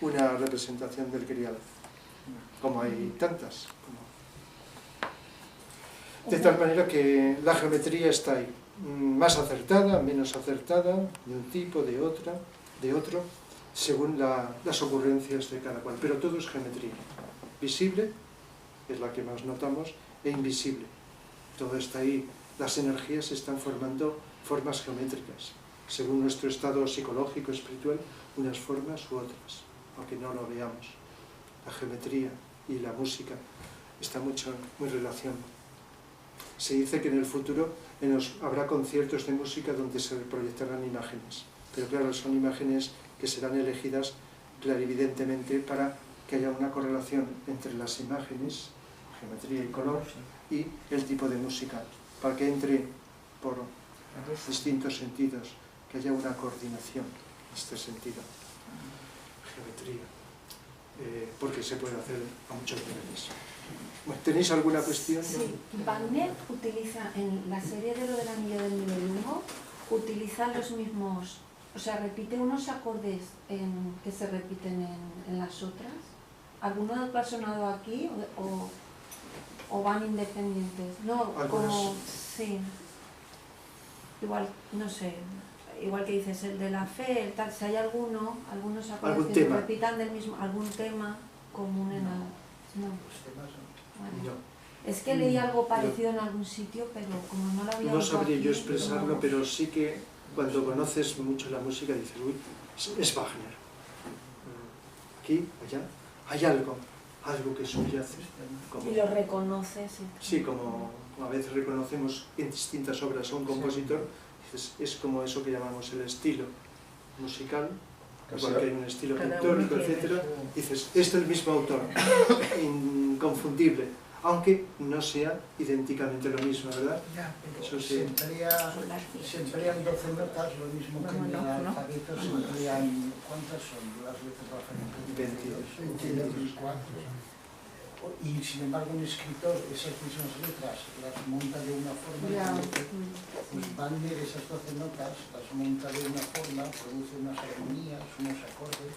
una representación del grial, como hay tantas. De tal manera que la geometría está ahí, más acertada, menos acertada, de un tipo, de otro, según las ocurrencias de cada cual. Pero todo es geometría. Visible, es la que más notamos, e invisible. Todo está ahí. Las energías están formando formas geométricas, según nuestro estado psicológico, espiritual, unas formas u otras, aunque no lo veamos. La geometría y la música están muy relacionadas. Se dice que en el futuro habrá conciertos de música donde se proyectarán imágenes, pero claro, son imágenes que serán elegidas clarividentemente para que haya una correlación entre las imágenes, geometría y color, y el tipo de música, para que entre por distintos sentidos, que haya una coordinación en este sentido. Geometría, porque se puede hacer a muchos niveles. Bueno, ¿tenéis alguna cuestión? Sí, Wagner utiliza, en la serie de lo del Anillo del Nibelungo, utiliza los mismos, o sea, repite unos acordes que se repiten en las otras. ¿Alguno ha sonado aquí o van independientes? No, como, sí, igual, no sé, igual que dices, el de la fe, el tal, si hay algunos acordes que se repitan del mismo, algún tema común en algo. No. Vale. No. Es que leí algo parecido en algún sitio, pero como no lo había No oído sabría aquí, yo expresarlo, no. pero sí que cuando conoces mucho la música dices, uy, es Wagner. Aquí, allá, hay algo que subyace. Y lo reconoces. Sí, como a veces reconocemos en distintas obras a un compositor, dices, es como eso que llamamos el estilo musical, igual que hay un estilo pictórico, etc. Dices, este es el mismo autor, inconfundible. aunque no sea idénticamente lo mismo, ¿verdad? Ya, pero Eso se sí. emplean 12 notas, lo mismo que en el alfabeto se emplean, ¿cuántas son las letras del alfabeto? 22. 24. Y sin embargo un escritor esas mismas letras las monta de una forma, pues Wagner esas 12 notas las monta de una forma, produce unas armonías, unos acordes.